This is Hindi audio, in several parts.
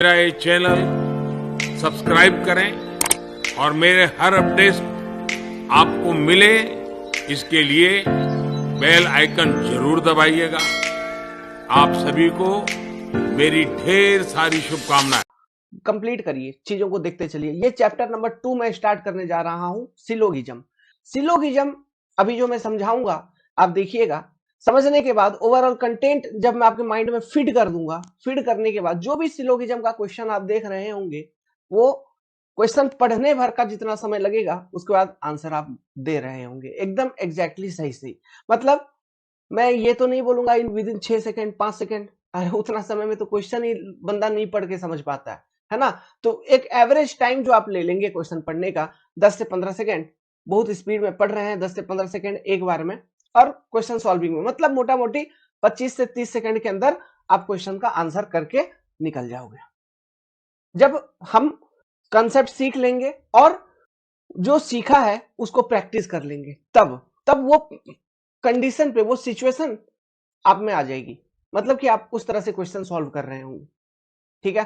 मेरा ये चैनल सब्सक्राइब करें और मेरे हर अपडेट आपको मिले इसके लिए बेल आइकन जरूर दबाइएगा। आप सभी को मेरी ढेर सारी शुभकामनाएं। कंप्लीट करिए, चीजों को देखते चलिए। ये चैप्टर नंबर 2 में स्टार्ट करने जा रहा हूं, सिलोगिज्म। सिलोगिज्म अभी जो मैं समझाऊंगा आप देखिएगा, समझने के बाद ओवरऑल कंटेंट जब मैं आपके माइंड में फीड कर दूंगा, फीड करने के बाद जो भी सिलोगिज्म का क्वेश्चन आप देख रहे होंगे वो क्वेश्चन पढ़ने भर का जितना समय लगेगा उसके बाद आंसर आप दे रहे होंगे एकदम एग्जैक्टली सही सही। मतलब मैं ये तो नहीं बोलूंगा in with in 6 second 5 second, अरे उतना समय में तो क्वेश्चन ही बंदा नहीं पढ़ के समझ पाता है ना। तो एक एवरेज टाइम जो आप ले लेंगे क्वेश्चन पढ़ने का 10 से 15 सेकंड, बहुत स्पीड में पढ़ रहे हैं 10 से 15 सेकंड एक बार में, और क्वेश्चन सॉल्विंग में मतलब मोटा मोटी 25 से 30 सेकंड के अंदर आप क्वेश्चन का आंसर करके निकल जाओगे। जब हम कंसेप्ट सीख लेंगे और जो सीखा है उसको प्रैक्टिस कर लेंगे, तब वो कंडीशन पे, वो सिचुएशन आप में आ जाएगी, मतलब कि आप उस तरह से क्वेश्चन सॉल्व कर रहे होंगे। ठीक है,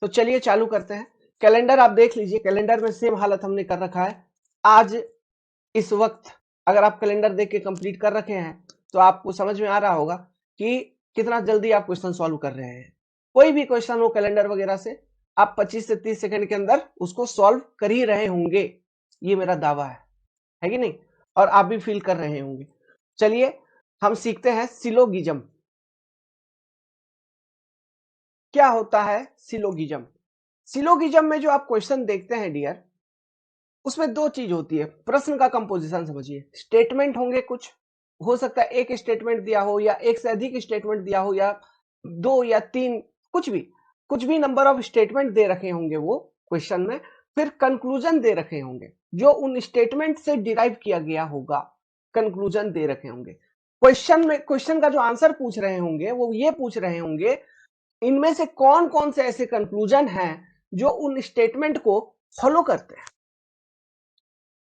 तो चलिए चालू करते हैं। कैलेंडर आप देख लीजिए, कैलेंडर में सेम हालत हमने कर रखा है। आज इस वक्त अगर आप कैलेंडर देख के कंप्लीट कर रखे हैं तो आपको समझ में आ रहा होगा कि कितना जल्दी आप क्वेश्चन सॉल्व कर रहे हैं। कोई भी क्वेश्चन हो कैलेंडर वगैरह से आप 25 से 30 सेकंड के अंदर उसको सॉल्व कर ही रहे होंगे, ये मेरा दावा है कि नहीं, और आप भी फील कर रहे होंगे। चलिए हम सीखते हैं सिलोगिज्म। क्या होता है सिलोगिज्म? सिलोगिज्म में जो आप क्वेश्चन देखते हैं डियर, उसमें दो चीज होती है। प्रश्न का कंपोजिशन समझिए, स्टेटमेंट होंगे, कुछ हो सकता है एक स्टेटमेंट दिया हो या एक से अधिक स्टेटमेंट दिया हो या 2 या 3, कुछ भी नंबर ऑफ स्टेटमेंट दे रखे होंगे वो क्वेश्चन में। फिर कंक्लूजन दे रखे होंगे जो उन स्टेटमेंट से डिराइव किया गया होगा, कंक्लूजन दे रखे होंगे। क्वेश्चन का जो आंसर पूछ रहे होंगे वो ये पूछ रहे होंगे इनमें से कौन कौन से ऐसे कंक्लूजन हैं जो उन स्टेटमेंट को फॉलो करते हैं,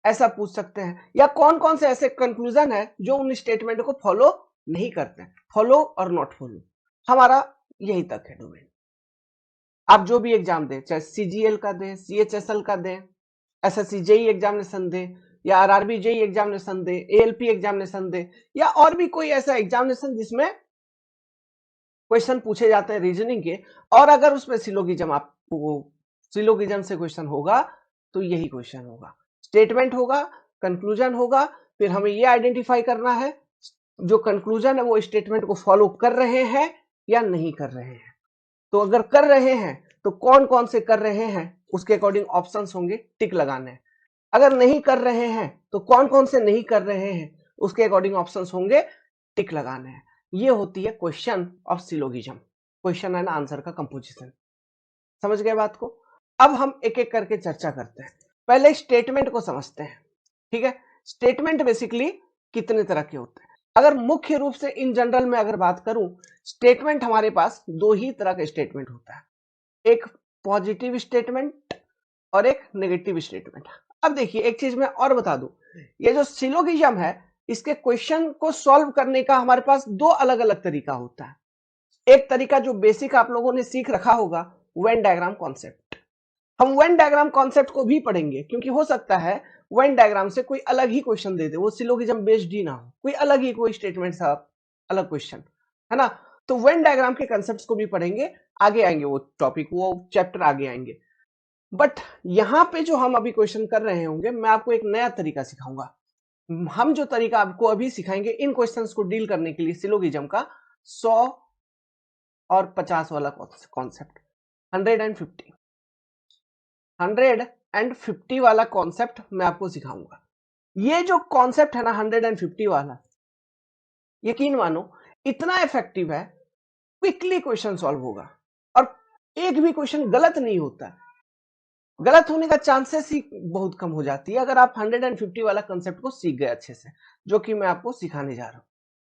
ऐसा पूछ सकते हैं। या कौन कौन से ऐसे कंक्लूजन है जो उन स्टेटमेंट को फॉलो नहीं करते हैं। फॉलो और नॉट फॉलो, हमारा यही तक है डोमेन। आप जो भी एग्जाम दें, चाहे सीजीएल का दें, सीएचएसएल का दें, एसएससी जेई एग्जामिनेशन दें, या आरआरबी जेई एग्जामिनेशन दें, एएलपी एग्जामिनेशन दें, या और भी कोई ऐसा एग्जामिनेशन जिसमें क्वेश्चन पूछे जाते हैं रीजनिंग के, और अगर उसमें सिलोगिज्म आपको सिलोगिज्म से क्वेश्चन होगा तो यही क्वेश्चन होगा। स्टेटमेंट होगा, कंक्लूजन होगा, फिर हमें ये आइडेंटिफाई करना है जो कंक्लूजन है वो स्टेटमेंट को फॉलो कर रहे हैं या नहीं कर रहे हैं। तो अगर कर रहे हैं तो कौन कौन से कर रहे हैं उसके अकॉर्डिंग ऑप्शंस होंगे, टिक लगाने हैं। अगर नहीं कर रहे हैं तो कौन कौन से नहीं कर रहे हैं उसके अकॉर्डिंग ऑप्शंस होंगे, टिक लगाने हैं। ये होती है question of syllogism, question and answer का कंपोजिशन। समझ गए बात को? अब हम एक एक करके चर्चा करते हैं। पहले स्टेटमेंट को समझते हैं। ठीक है, स्टेटमेंट बेसिकली कितने तरह के होते हैं? अगर मुख्य रूप से इन जनरल में अगर बात करूं, स्टेटमेंट हमारे पास दो ही तरह का स्टेटमेंट होता है, एक पॉजिटिव स्टेटमेंट और एक नेगेटिव स्टेटमेंट। अब देखिए एक चीज मैं और बता दूं, ये जो सिलोगिज्म है इसके क्वेश्चन को सॉल्व करने का हमारे पास दो अलग अलग तरीका होता है। एक तरीका जो बेसिक आप लोगों ने सीख रखा होगा, वेन डायग्राम कॉन्सेप्ट। हम वेन डायग्राम कॉन्सेप्ट को भी पढ़ेंगे क्योंकि हो सकता है वेन डायग्राम से कोई अलग ही क्वेश्चन दे दे, वो सिलोगिज्म बेस्ड ही ना हो, कोई अलग ही कोई स्टेटमेंट सा अलग क्वेश्चन, है ना। तो वेन डायग्राम के कॉन्सेप्ट्स को भी पढ़ेंगे, आगे आएंगे वो टॉपिक, वो चैप्टर आगे आएंगे। बट यहां पे जो हम अभी क्वेश्चन कर रहे होंगे, मैं आपको एक नया तरीका सिखाऊंगा। हम जो तरीका आपको अभी सिखाएंगे इन क्वेश्चंस को डील करने के लिए सिलोगिज्म का 100 और 50 वाला कॉन्सेप्ट, 150 वाला कॉन्सेप्ट मैं आपको सिखाऊंगा। ये जो कॉन्सेप्ट है ना 150 वाला, यकीन मानो इतना इफेक्टिव है, क्विकली क्वेश्चन सॉल्व होगा और एक भी क्वेश्चन गलत नहीं होता। गलत होने का चांसेस ही बहुत कम हो जाती है अगर आप 150 वाला कंसेप्ट को सीख गए अच्छे से, जो कि मैं आपको सिखाने जा रहा हूं।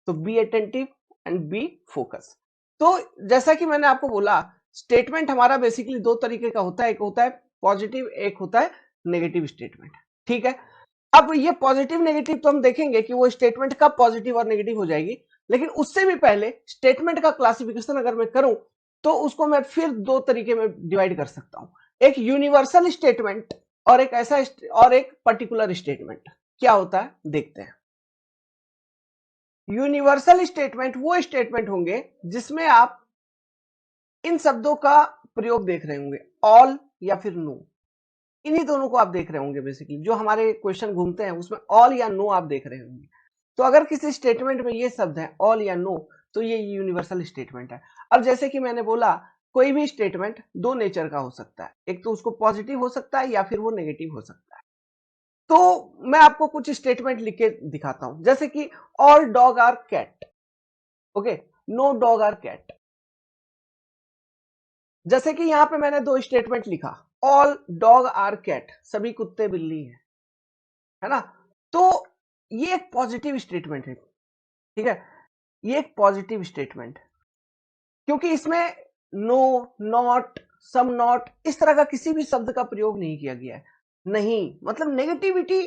तो be attentive and B focus. तो जैसा कि मैंने आपको बोला, स्टेटमेंट हमारा बेसिकली दो तरीके का होता है, एक होता है पॉजिटिव, एक होता है नेगेटिव स्टेटमेंट। ठीक है, अब ये पॉजिटिव नेगेटिव तो हम देखेंगे कि वो स्टेटमेंट कब पॉजिटिव और नेगेटिव हो जाएगी, लेकिन उससे भी पहले स्टेटमेंट का क्लासिफिकेशन अगर मैं करूं तो उसको मैं फिर दो तरीके में डिवाइड कर सकता हूं, एक यूनिवर्सल स्टेटमेंट और एक पर्टिकुलर स्टेटमेंट। क्या होता है देखते हैं। यूनिवर्सल स्टेटमेंट वो स्टेटमेंट होंगे जिसमें आप इन शब्दों का प्रयोग देख रहे होंगे, ऑल या फिर नो, इन्हीं दोनों को आप देख रहे होंगे। बेसिकली जो हमारे क्वेश्चन घूमते हैं उसमें ऑल या नो आप देख रहे होंगे। तो अगर किसी स्टेटमेंट में ये शब्द है ऑल या नो, तो ये यूनिवर्सल स्टेटमेंट है। अब जैसे कि मैंने बोला, कोई भी स्टेटमेंट दो नेचर का हो सकता है, एक तो उसको पॉजिटिव हो सकता है या फिर वो नेगेटिव हो सकता है। तो मैं आपको कुछ स्टेटमेंट लिख के दिखाता हूं, जैसे कि all dog are cat, okay, no dog are cat. जैसे कि यहां पे मैंने दो स्टेटमेंट लिखा, ऑल डॉग आर कैट, सभी कुत्ते बिल्ली हैं, है ना। तो ये एक पॉजिटिव स्टेटमेंट है, ठीक है, ये एक पॉजिटिव स्टेटमेंट, क्योंकि इसमें नो, नॉट, सम नॉट इस तरह का किसी भी शब्द का प्रयोग नहीं किया गया है। नहीं मतलब नेगेटिविटी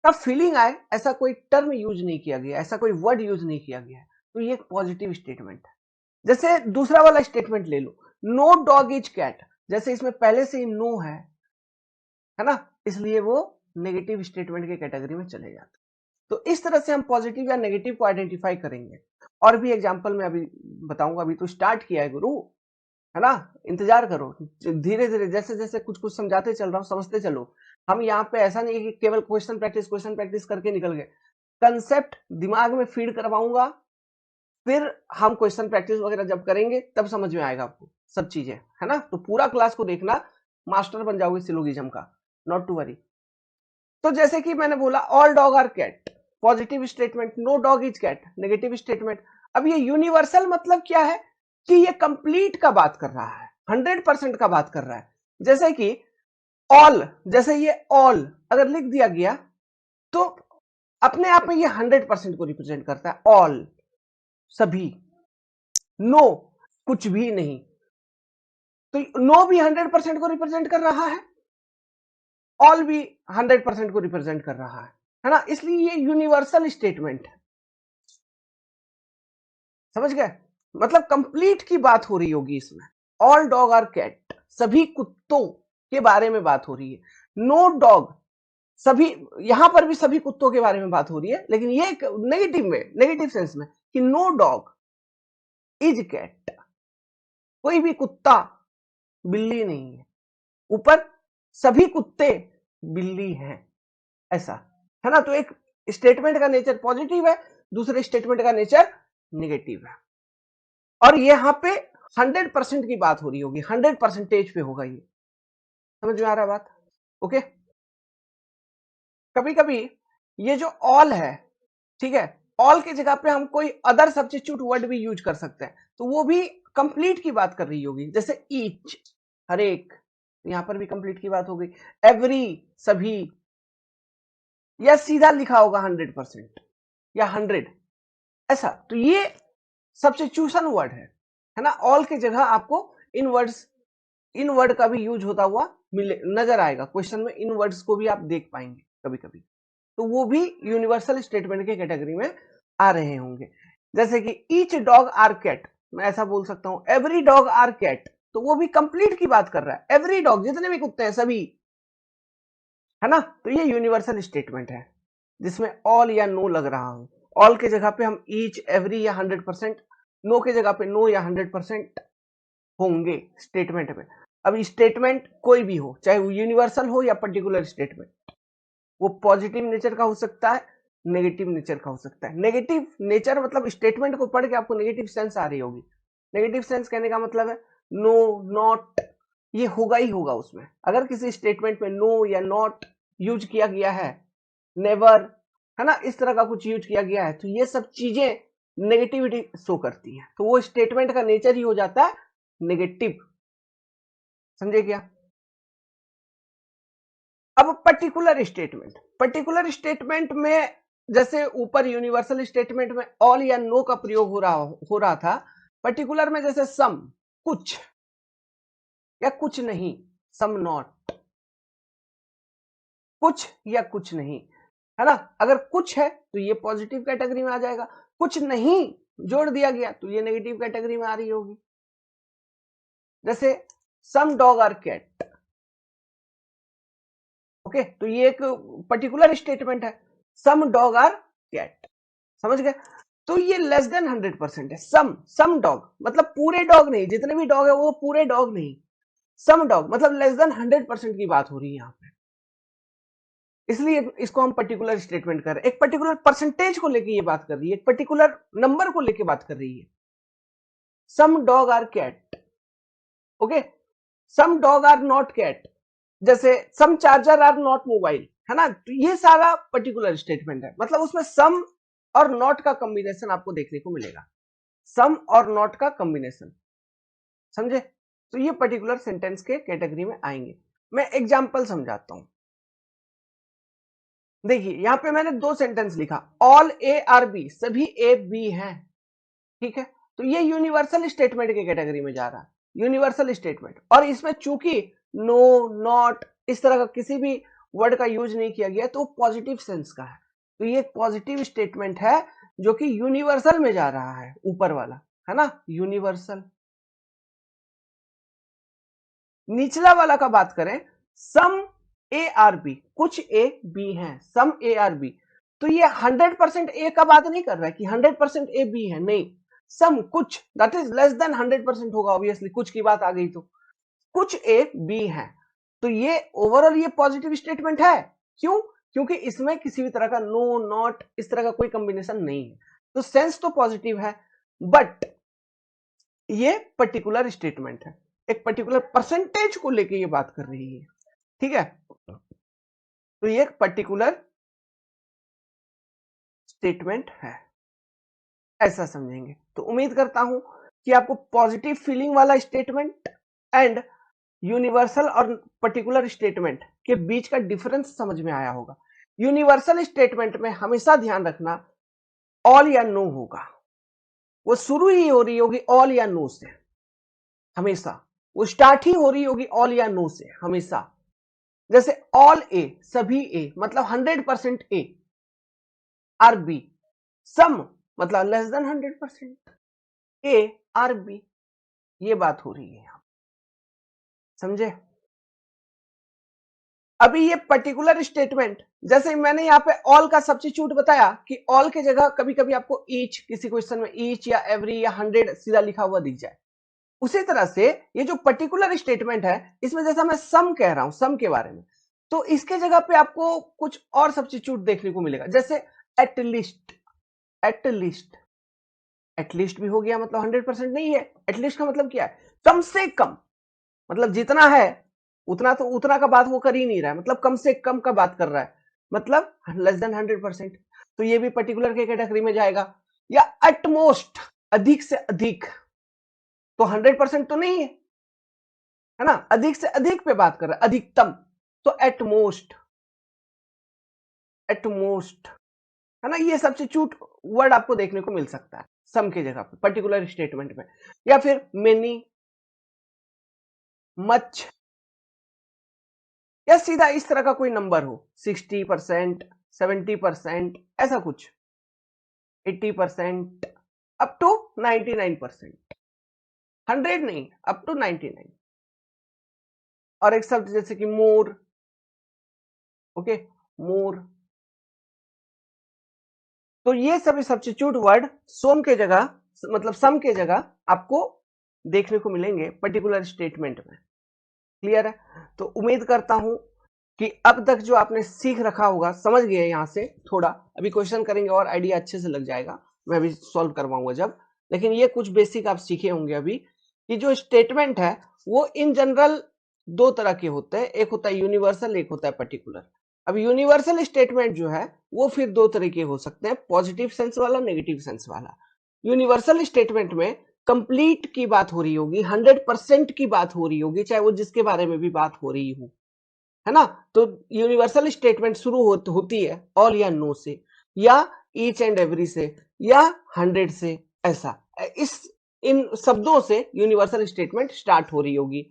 का फीलिंग आए ऐसा कोई टर्म यूज नहीं किया गया, ऐसा कोई वर्ड यूज नहीं किया गया है। तो ये एक पॉजिटिव स्टेटमेंट है। जैसे दूसरा वाला स्टेटमेंट ले लो, नो डॉग इज कैट, जैसे इसमें पहले से ही नो है ना, इसलिए वो नेगेटिव स्टेटमेंट के कैटेगरी में चले जाते। तो इस तरह से हम पॉजिटिव या नेगेटिव को आइडेंटिफाई करेंगे। और भी एग्जांपल मैं अभी बताऊंगा, अभी तो स्टार्ट किया है गुरु, है ना, इंतजार करो, धीरे धीरे जैसे जैसे कुछ कुछ समझाते चल रहा हूं समझते चलो। हम यहाँ पे ऐसा नहीं है कि केवल क्वेश्चन प्रैक्टिस करके निकल गए, कंसेप्ट दिमाग में फीड करवाऊंगा, फिर हम क्वेश्चन प्रैक्टिस वगैरह जब करेंगे तब समझ में आएगा आपको सब चीजें, है ना। तो पूरा क्लास को देखना, मास्टर बन जाओगे सिलोगिज्म का, नॉट टू वरी। तो जैसे कि मैंने बोला all dog are cat, positive statement, no dog is cat, negative statement. अब ये यूनिवर्सल मतलब क्या है कि ये कंप्लीट का बात कर रहा है, 100% का बात कर रहा है। जैसे कि ऑल, जैसे ये ऑल अगर लिख दिया गया तो अपने आप में ये 100% को रिप्रेजेंट करता है, ऑल सभी, नो कुछ भी नहीं, तो नो भी 100% को रिप्रेजेंट कर रहा है, ऑल भी 100% को रिप्रेजेंट कर रहा है ना, इसलिए ये यूनिवर्सल स्टेटमेंट है। समझ गए, मतलब कंप्लीट की बात हो रही होगी इसमें। ऑल डॉग आर कैट, सभी कुत्तों के बारे में बात हो रही है। नो डॉग, सभी, यहां पर भी सभी कुत्तों के बारे में बात हो रही है, लेकिन ये नेगेटिव में, नेगेटिव सेंस में, कि नो डॉग इज कैट, कोई भी कुत्ता बिल्ली नहीं है, ऊपर सभी कुत्ते बिल्ली हैं, ऐसा, है ना। तो एक स्टेटमेंट का नेचर पॉजिटिव है, दूसरे स्टेटमेंट का नेचर नेगेटिव है, और यहां पे 100% की बात हो रही होगी, 100% पे होगा ये। समझ में आ रहा है बात, ओके। कभी कभी ये जो ऑल है, ठीक है, ऑल की जगह पे हम कोई अदर सब्स्टिट्यूट वर्ड भी यूज कर सकते हैं, तो वो भी कंप्लीट की बात कर रही होगी। जैसे ईच, हर एक, यहां पर भी कंप्लीट की बात हो गई। एवरी, सभी, या सीधा लिखा होगा 100% या 100, ऐसा। तो ये सब्स्टिट्यूशन वर्ड है ना। ऑल की जगह आपको इन वर्ड का भी यूज होता हुआ नजर आएगा क्वेश्चन में, इन वर्ड्स को भी आप देख पाएंगे कभी कभी, तो वो भी यूनिवर्सल स्टेटमेंट के कैटेगरी में आ रहे होंगे। जैसे कि ईच डॉग आर कैट, मैं ऐसा बोल सकता हूं एवरी डॉग आर कैट, तो वो भी कंप्लीट की बात कर रहा है, एवरी डॉग, जितने भी कुत्ते हैं सभी, है ना। तो ये यूनिवर्सल स्टेटमेंट है जिसमें ऑल या नो लग रहा हो। ऑल के जगह पे हम ईच, एवरी या 100%, नो के जगह पे नो या 100% होंगे स्टेटमेंट में। अब स्टेटमेंट कोई भी हो, चाहे वो यूनिवर्सल हो या पर्टिकुलर स्टेटमेंट, वो पॉजिटिव नेचर का हो सकता है, नेगेटिव नेचर का हो सकता है। नेगेटिव नेचर मतलब स्टेटमेंट को पढ़ के आपको नेगेटिव सेंस आ रही होगी। नेगेटिव सेंस कहने का मतलब है नो, नॉट, ये होगा ही होगा उसमें। अगर किसी स्टेटमेंट में नो या नॉट यूज किया गया है, नेवर, है ना, इस तरह का कुछ यूज किया गया है, तो ये सब चीजें नेगेटिविटी शो करती है, तो वो स्टेटमेंट का नेचर ही हो जाता है नेगेटिव। समझे क्या। अब पर्टिकुलर स्टेटमेंट में, जैसे ऊपर यूनिवर्सल स्टेटमेंट में ऑल या नो का प्रयोग हो रहा था, पर्टिकुलर में जैसे सम, कुछ या कुछ नहीं, सम नॉट, कुछ या कुछ नहीं, है ना। अगर कुछ है तो ये पॉजिटिव कैटेगरी में आ जाएगा, कुछ नहीं जोड़ दिया गया तो ये नेगेटिव कैटेगरी में आ रही होगी। जैसे सम डॉग आर कैट, ओके, तो ये एक पर्टिकुलर स्टेटमेंट है, सम डॉग आर कैट, समझ गए। तो ये लेस देन 100% है। सम डॉग मतलब पूरे डॉग नहीं, जितने भी डॉग है वो पूरे डॉग नहीं, सम डॉग मतलब लेस देन 100% की बात हो रही है यहां पे, इसलिए इसको हम पर्टिकुलर स्टेटमेंट कर रहे हैं। एक पर्टिकुलर परसेंटेज को लेके ये बात कर रही है, एक पर्टिकुलर नंबर को लेके बात कर रही है। Some dog are cat, okay, some dog are not cat, जैसे some charger are not mobile, है ना, तो ये सारा पर्टिकुलर स्टेटमेंट है, मतलब उसमें सम और नॉट का कॉम्बिनेशन आपको देखने को मिलेगा, सम और नॉट का कॉम्बिनेशन, समझे। तो ये पर्टिकुलर सेंटेंस के कैटेगरी में आएंगे। मैं एग्जांपल समझाता हूं। देखिए यहां पे मैंने दो सेंटेंस लिखा, ऑल ए आर बी, सभी ए बी हैं, ठीक है, तो ये यूनिवर्सल स्टेटमेंट के कैटेगरी में जा रहा है, यूनिवर्सल स्टेटमेंट। और इसमें चूंकि नो, नॉट, इस तरह का किसी भी वर्ड का यूज नहीं किया गया तो पॉजिटिव सेंस का है, तो ये एक पॉजिटिव स्टेटमेंट है जो कि यूनिवर्सल में जा रहा है, ऊपर वाला है ना, यूनिवर्सल। निचला वाला का बात करें, सम ए आर बी, कुछ ए बी हैं, सम ए आर बी, तो ये 100% ए का बात नहीं कर रहा है कि 100% ए बी है, नहीं, सम कुछ, दैट इज लेस देन 100% होगा, ऑब्वियसली कुछ की बात आ गई तो कुछ ए बी है, तो ये ओवरऑल ये पॉजिटिव स्टेटमेंट है। क्यों? क्योंकि इसमें किसी भी तरह का नो, नॉट, इस तरह का कोई कॉम्बिनेशन नहीं है, तो सेंस तो पॉजिटिव है, बट ये पर्टिकुलर स्टेटमेंट है, एक पर्टिकुलर परसेंटेज को लेके ये बात कर रही है, ठीक है, तो ये एक पर्टिकुलर स्टेटमेंट है, ऐसा समझेंगे। तो उम्मीद करता हूं कि आपको पॉजिटिव फीलिंग वाला स्टेटमेंट एंड यूनिवर्सल और पर्टिकुलर स्टेटमेंट के बीच का डिफरेंस समझ में आया होगा। यूनिवर्सल स्टेटमेंट में हमेशा ध्यान रखना ऑल या नो होगा, वो शुरू ही हो रही होगी ऑल या नो से, हमेशा वो स्टार्ट ही हो रही होगी ऑल या नो से हमेशा। जैसे ऑल ए, सभी ए मतलब 100% ए, आर बी, सम मतलब less than 100% A are B, ये बात हो रही है यहां, समझे। अभी ये पर्टिकुलर स्टेटमेंट, जैसे मैंने यहां पे ऑल का सब्स्टिट्यूट बताया कि ऑल के जगह कभी कभी आपको ईच, किसी क्वेश्चन में ईच या एवरी या 100 सीधा लिखा हुआ दिख जाए, उसी तरह से ये जो पर्टिकुलर स्टेटमेंट है, इसमें जैसा मैं सम कह रहा हूं, सम के बारे में, तो इसके जगह पे आपको कुछ और सब्स्टिट्यूट देखने को मिलेगा, जैसे एटलीस्ट, एटलीस्ट, एटलीस्ट भी हो गया, मतलब 100% नहीं है, एटलीस्ट का मतलब क्या है, कम से कम, मतलब जितना है उतना, तो उतना का बात वो कर ही नहीं रहा है, मतलब कम से कम का बात कर रहा है, मतलब लेस देन 100%, तो ये भी पर्टिकुलर के कैटेगरी में जाएगा। या एटमोस्ट, अधिक से अधिक, तो 100% तो नहीं है ना, अधिक से अधिक पे बात कर रहा है, अधिकतम, तो एटमोस्ट, एटमोस्ट, है ना, ये सब्स्टिट्यूट वर्ड आपको देखने को मिल सकता है सम के जगह पे पर्टिकुलर स्टेटमेंट में। या फिर मेनी, मच, या सीधा इस तरह का कोई नंबर हो, 60%, 70%, ऐसा कुछ, 80%, अप टू 99%, 100 नहीं, अप टू 99। और एक शब्द जैसे कि मोर, ओके, मोर, तो ये सभी सब्स्टिट्यूट वर्ड सोम के जगह, मतलब सम के जगह आपको देखने को मिलेंगे पर्टिकुलर स्टेटमेंट में, क्लियर है। तो उम्मीद करता हूं कि अब तक जो आपने सीख रखा होगा, समझ गए यहां से थोड़ा, अभी क्वेश्चन करेंगे और आइडिया अच्छे से लग जाएगा, मैं अभी सॉल्व करवाऊंगा जब, लेकिन ये कुछ बेसिक आप सीखे होंगे अभी कि जो स्टेटमेंट है वो इन जनरल दो तरह के होते हैं, एक होता है यूनिवर्सल, एक होता है पर्टिकुलर। अब यूनिवर्सल स्टेटमेंट जो है वो फिर दो तरीके हो सकते हैं, पॉजिटिव सेंस वाला, नेगेटिव सेंस वाला। यूनिवर्सल स्टेटमेंट में कंप्लीट की बात हो रही होगी, 100% की बात हो रही होगी, चाहे वो जिसके बारे में भी बात हो रही हो, है ना। तो यूनिवर्सल स्टेटमेंट शुरू होती है ऑल या नो से, या ईच एंड एवरी से, या 100 से, ऐसा, इस इन शब्दों से यूनिवर्सल स्टेटमेंट स्टार्ट हो रही होगी।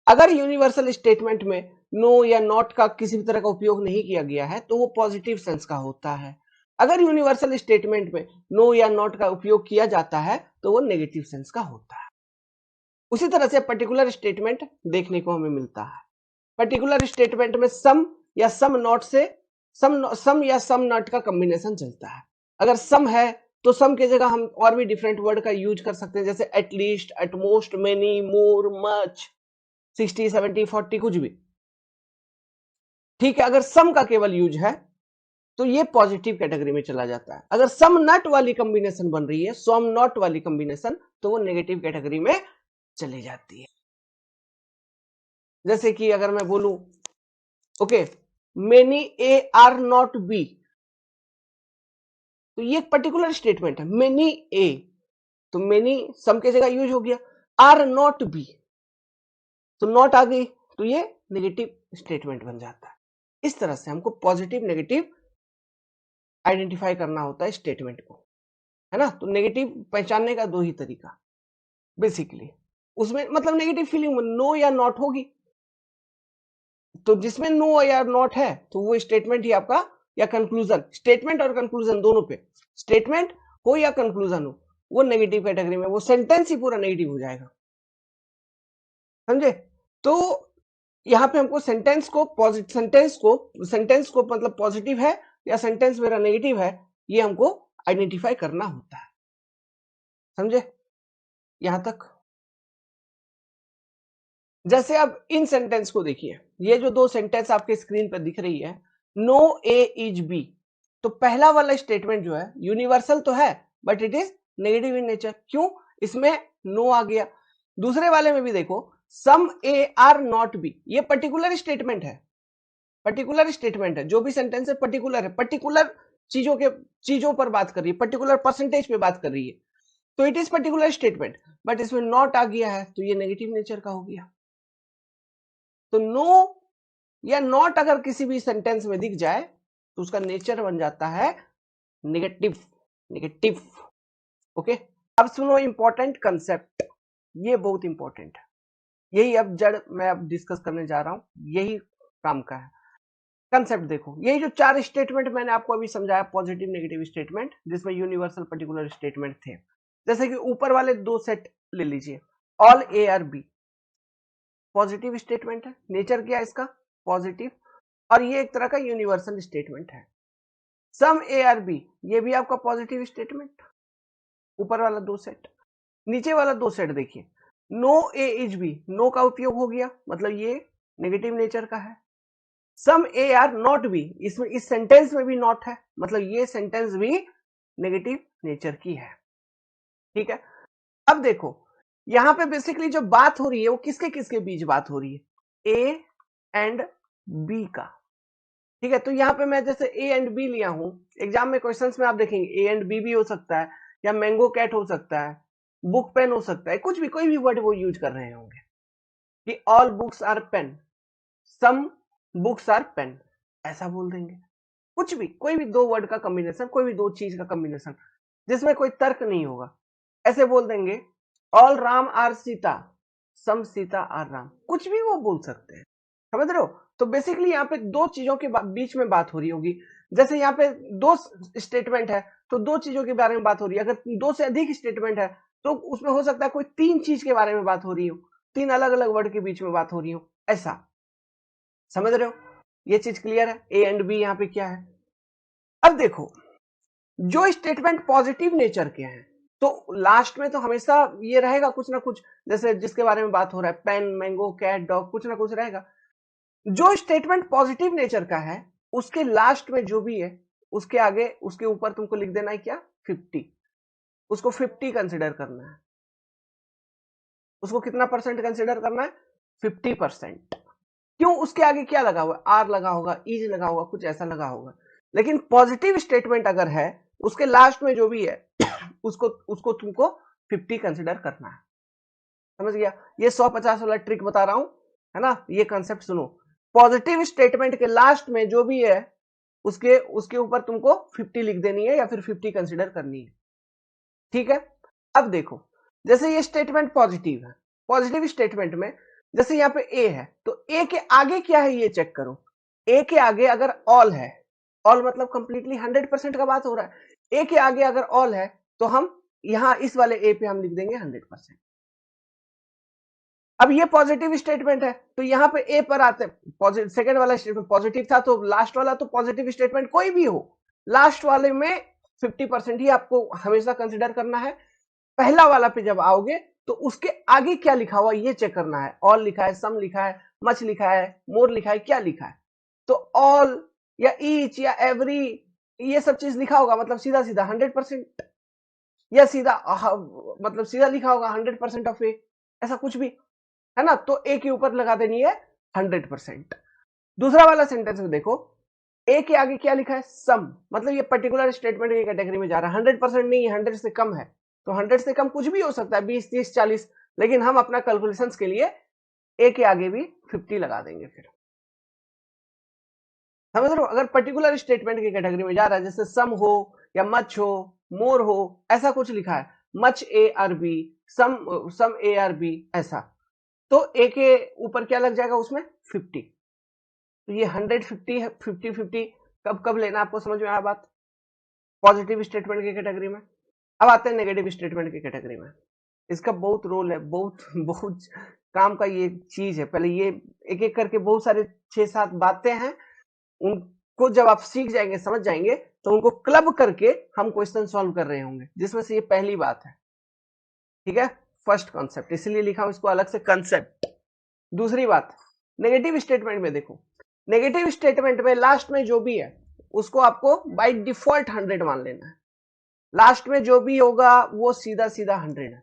अगर यूनिवर्सल स्टेटमेंट में नो या नॉट का किसी भी तरह का उपयोग नहीं किया गया है तो वो पॉजिटिव सेंस का होता है। अगर यूनिवर्सल स्टेटमेंट में नो या नॉट का उपयोग किया जाता है तो वो नेगेटिव सेंस का होता है। उसी तरह से पर्टिकुलर स्टेटमेंट देखने को हमें मिलता है। पर्टिकुलर स्टेटमेंट में सम या सम नॉट से सम या सम नॉट का कॉम्बिनेशन चलता है। अगर सम है तो सम की जगह हम और भी डिफरेंट वर्ड का यूज कर सकते हैं, जैसे एटलीस्ट, एटमोस्ट, मेनी, मोर, मच, 60, 70, 40, कुछ भी। ठीक है, अगर सम का केवल यूज है तो ये पॉजिटिव कैटेगरी में चला जाता है। अगर सम नॉट वाली कॉम्बिनेशन बन रही है, सम नॉट वाली कॉम्बिनेशन, तो वो नेगेटिव कैटेगरी में चली जाती है। जैसे कि अगर मैं बोलूं okay, many A R not be, तो ये एक पर्टिकुलर स्टेटमेंट है। मेनी ए, तो मेनी सम की जगह यूज हो गया। आर नॉट बी, तो नॉट आ गई, तो ये नेगेटिव स्टेटमेंट बन जाता है। इस तरह से हमको पॉजिटिव नेगेटिव आइडेंटिफाई करना होता है स्टेटमेंट को, है ना। तो नेगेटिव पहचानने का दो ही तरीका बेसिकली, उसमें मतलब नेगेटिव फीलिंग नो या नॉट होगी, तो जिसमें नो या नॉट है तो वो स्टेटमेंट ही आपका, या कंक्लूजन, स्टेटमेंट और कंक्लूजन दोनों पे, स्टेटमेंट हो या कंक्लूजन हो, वो नेगेटिव कैटेगरी में, वो सेंटेंस ही पूरा नेगेटिव हो जाएगा, समझे। तो यहां पे हमको सेंटेंस को मतलब पॉजिटिव है या सेंटेंस मेरा नेगेटिव है, ये हमको आइडेंटिफाई करना होता है, समझे यहां तक। जैसे अब इन सेंटेंस को देखिए, ये जो दो सेंटेंस आपके स्क्रीन पर दिख रही है, नो ए इज बी, तो पहला वाला स्टेटमेंट जो है यूनिवर्सल तो है but it is negative in nature. क्यों? इसमें नो आ गया। दूसरे वाले में भी देखो, सम ए आर नॉट बी, ये पर्टिकुलर स्टेटमेंट है, पर्टिकुलर स्टेटमेंट है। जो भी सेंटेंस है पर्टिकुलर है, पर्टिकुलर चीजों पर बात कर रही है, पर्टिकुलर परसेंटेज पे बात कर रही है, तो it is particular statement. But इसमें नॉट आ गया है तो ये नेगेटिव नेचर का हो गया। तो नो या नॉट अगर किसी भी सेंटेंस में दिख जाए तो उसका नेचर बन जाता है नेगेटिव, नेगेटिव। ओके, अब सुनो इंपॉर्टेंट कंसेप्ट, ये बहुत इंपॉर्टेंट है, यही अब जड़ मैं अब डिस्कस करने जा रहा हूं, यही काम का है। कंसेप्ट देखो, यही जो चार स्टेटमेंट मैंने आपको अभी समझाया, पॉजिटिव नेगेटिव स्टेटमेंट, जिसमें यूनिवर्सल पर्टिकुलर स्टेटमेंट थे, जैसे कि ऊपर वाले दो सेट ले लीजिए, all A are B, positive statement है, नेचर क्या है इसका, पॉजिटिव, और ये एक तरह का यूनिवर्सल स्टेटमेंट है। सम ए आर बी, ये भी आपका पॉजिटिव स्टेटमेंट, ऊपर वाला दो सेट। नीचे वाला दो सेट देखिए, no A is B, no का उपयोग हो गया, मतलब ये नेगेटिव नेचर का है। सम ए आर नॉट बी, इसमें इस सेंटेंस में भी नॉट है, मतलब ये सेंटेंस भी नेगेटिव नेचर की है, ठीक है। अब देखो, यहां पे बेसिकली जो बात हो रही है वो किसके किसके बीच बात हो रही है, ए एंड बी का, ठीक है। तो यहां पे मैं जैसे ए एंड बी लिया हूं, एग्जाम में क्वेश्चंस में आप देखेंगे ए एंड बी भी हो सकता है, या मैंगो कैट हो सकता है, बुक पेन हो सकता है, कुछ भी, कोई भी वर्ड वो यूज कर रहे होंगे कि all books are pen, some books are pen, ऐसा बोल देंगे। कुछ भी, कोई भी दो वर्ड का कॉम्बिनेशन, कोई भी दो चीज का कॉम्बिनेशन जिसमें कोई तर्क नहीं होगा, ऐसे बोल देंगे। All Ram are Sita, some Sita are Ram, कुछ भी वो बोल सकते हैं, समझ रहे हो। तो बेसिकली यहाँ पे दो चीजों के बीच में बात हो रही होगी, जैसे यहाँ पे दो स्टेटमेंट है तो दो चीजों के बारे में बात हो रही है, अगर दो से अधिक स्टेटमेंट है तो उसमें हो सकता है कोई तीन चीज के बारे में बात हो रही हो, तीन अलग अलग वर्ड के बीच में बात हो रही हो, ऐसा, समझ रहे हो। ये चीज क्लियर है, ए एंड बी यहाँ पे क्या है। अब देखो, जो स्टेटमेंट पॉजिटिव नेचर के हैं तो लास्ट में तो हमेशा ये रहेगा कुछ ना कुछ, जैसे जिसके बारे में बात हो रहा है, पेन, मैंगो, कैट, डॉग, कुछ ना कुछ रहेगा। जो स्टेटमेंट पॉजिटिव नेचर का है उसके लास्ट में जो भी है उसके आगे उसके ऊपर तुमको लिख देना है क्या, 50, उसको 50 कंसिडर करना है, उसको कितना परसेंट कंसिडर करना है, 50%। क्यों? उसके आगे क्या लगा हुआ है, आर लगा होगा, इज लगा होगा, कुछ ऐसा लगा होगा। लेकिन पॉजिटिव स्टेटमेंट अगर है उसके लास्ट में जो भी है उसको उसको तुमको 50 कंसिडर करना है, समझ गया। ये 150 वाला ट्रिक बता रहा हूं, है ना। ये कंसेप्ट सुनो, पॉजिटिव स्टेटमेंट के लास्ट में जो भी है उसके उसके ऊपर तुमको 50 लिख देनी है या फिर 50 कंसिडर करनी है, ठीक है। अब देखो, जैसे ये स्टेटमेंट पॉजिटिव है, पॉजिटिव स्टेटमेंट में जैसे यहाँ पे ए है तो ए के आगे क्या है ये चेक करो। ए के आगे अगर ऑल है, ऑल मतलब कंप्लीटली 100% का बात हो रहा है, ए के आगे अगर ऑल है तो हम यहां इस वाले ए पे हम लिख देंगे 100%, अब ये पॉजिटिव स्टेटमेंट है तो यहां पे ए पर आते हैं, सेकंड वाला स्टेटमेंट पॉजिटिव था तो लास्ट वाला तो पॉजिटिव स्टेटमेंट कोई भी हो, लास्ट वाले में 50% ही आपको हमेशा कंसिडर करना है। पहला वाला पे जब आओगे तो उसके आगे क्या लिखा हुआ ये चेक करना है, ऑल लिखा है, सम लिखा है, मच लिखा है, मोर लिखा है, क्या लिखा है। तो ऑल या ईच या एवरी ये सब चीज लिखा होगा मतलब सीधा सीधा 100%, या सीधा मतलब सीधा लिखा होगा 100% ऑफ ए, ऐसा कुछ भी है ना। तो ए के ऊपर लगा देनी है 100%। दूसरा वाला सेंटेंस में देखो, ए के आगे क्या लिखा है, सम, मतलब ये पर्टिकुलर स्टेटमेंट की कैटेगरी में जा रहा है। 100% नहीं, 100 से कम है, तो 100 से कम कुछ भी हो सकता है, 20, 30, 40, लेकिन हम अपना कैलकुलेशन के लिए ए के आगे भी 50 लगा देंगे। फिर समझ रहे हो, अगर पर्टिकुलर स्टेटमेंट की कैटेगरी में जा रहा है, जैसे सम हो या मच हो, मोर हो, ऐसा कुछ लिखा है, much A are B, some A are B, ऐसा, तो ए के ऊपर क्या लग जाएगा उसमें 50। तो ये 150 है, 50-50 कब कब लेना आपको समझ में आया बात, पॉजिटिव स्टेटमेंट की कैटेगरी में। अब आते हैं नेगेटिव स्टेटमेंट की कैटेगरी में। इसका बहुत रोल है, बहुत बहुत काम का ये चीज है। पहले ये एक एक करके बहुत सारे 6-7 बातें हैं, उनको जब आप सीख जाएंगे, समझ जाएंगे, तो उनको क्लब करके हम क्वेश्चन सॉल्व कर रहे होंगे, जिसमें से ये पहली बात है। ठीक है, फर्स्ट कॉन्सेप्ट, इसलिए लिखा हूं इसको अलग से कंसेप्ट। दूसरी बात, नेगेटिव स्टेटमेंट में देखो, नेगेटिव स्टेटमेंट में लास्ट में जो भी है उसको आपको बाय डिफॉल्ट 100 मान लेना है। लास्ट में जो भी होगा वो सीधा सीधा 100 है।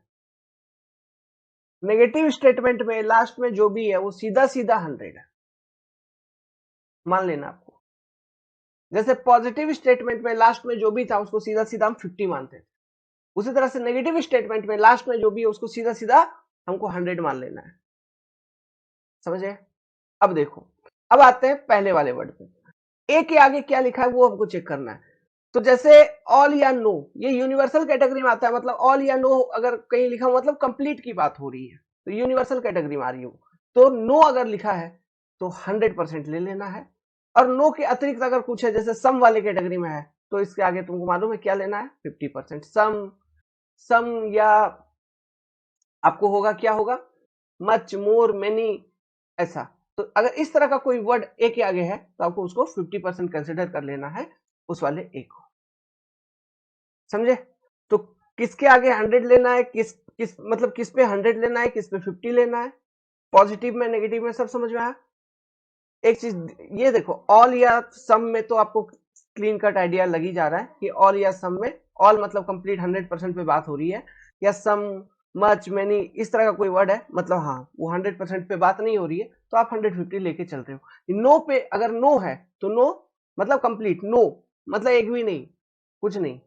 नेगेटिव स्टेटमेंट में लास्ट में जो भी है वो सीधा सीधा 100 है, मान लेना आपको। जैसे पॉजिटिव स्टेटमेंट में लास्ट में जो भी था उसको सीधा सीधा हम 50 मानते थे, उसी तरह से नेगेटिव स्टेटमेंट में लास्ट में जो भी है उसको सीधा सीधा हमको 100 मान लेना है। समझे। अब देखो, अब आते हैं पहले वाले वर्ड पे। ए के आगे क्या लिखा है वो हमको चेक करना है। तो जैसे ऑल या नो, ये यूनिवर्सल कैटेगरी में आता है, मतलब ऑल या नो अगर कहीं लिखा हो मतलब कंप्लीट की बात हो रही है, तो यूनिवर्सल कैटेगरी में आ रही हो। तो नो अगर लिखा है तो 100% ले लेना है। और नो के अतिरिक्त अगर कुछ है, जैसे सम वाले कैटेगरी में है, तो इसके आगे तुमको मालूम है क्या लेना है, 50%। सम या आपको होगा क्या होगा, मच, मोर, मेनी, ऐसा। तो अगर इस तरह का कोई वर्ड ए के आगे है तो आपको उसको 50% कंसिडर कर लेना है, उस वाले ए को। समझे। तो किसके आगे 100 लेना है, किस किस मतलब किस पे 100 लेना है, किस पे 50 लेना है, पॉजिटिव में नेगेटिव में, सब समझ में आया। एक चीज ये देखो, ऑल या सम में तो आपको क्लीन कट आइडिया लग ही जा रहा है कि ऑल या सम में, ऑल मतलब कंप्लीट 100% पे बात हो रही है, या सम, मच, मेनी, इस तरह का कोई वर्ड है मतलब हाँ वो 100% पे बात नहीं हो रही है, तो आप 150 लेके चल रहे हो। नो पे अगर नो है तो नो मतलब कंप्लीट, नो मतलब एक भी नहीं, कुछ नहीं,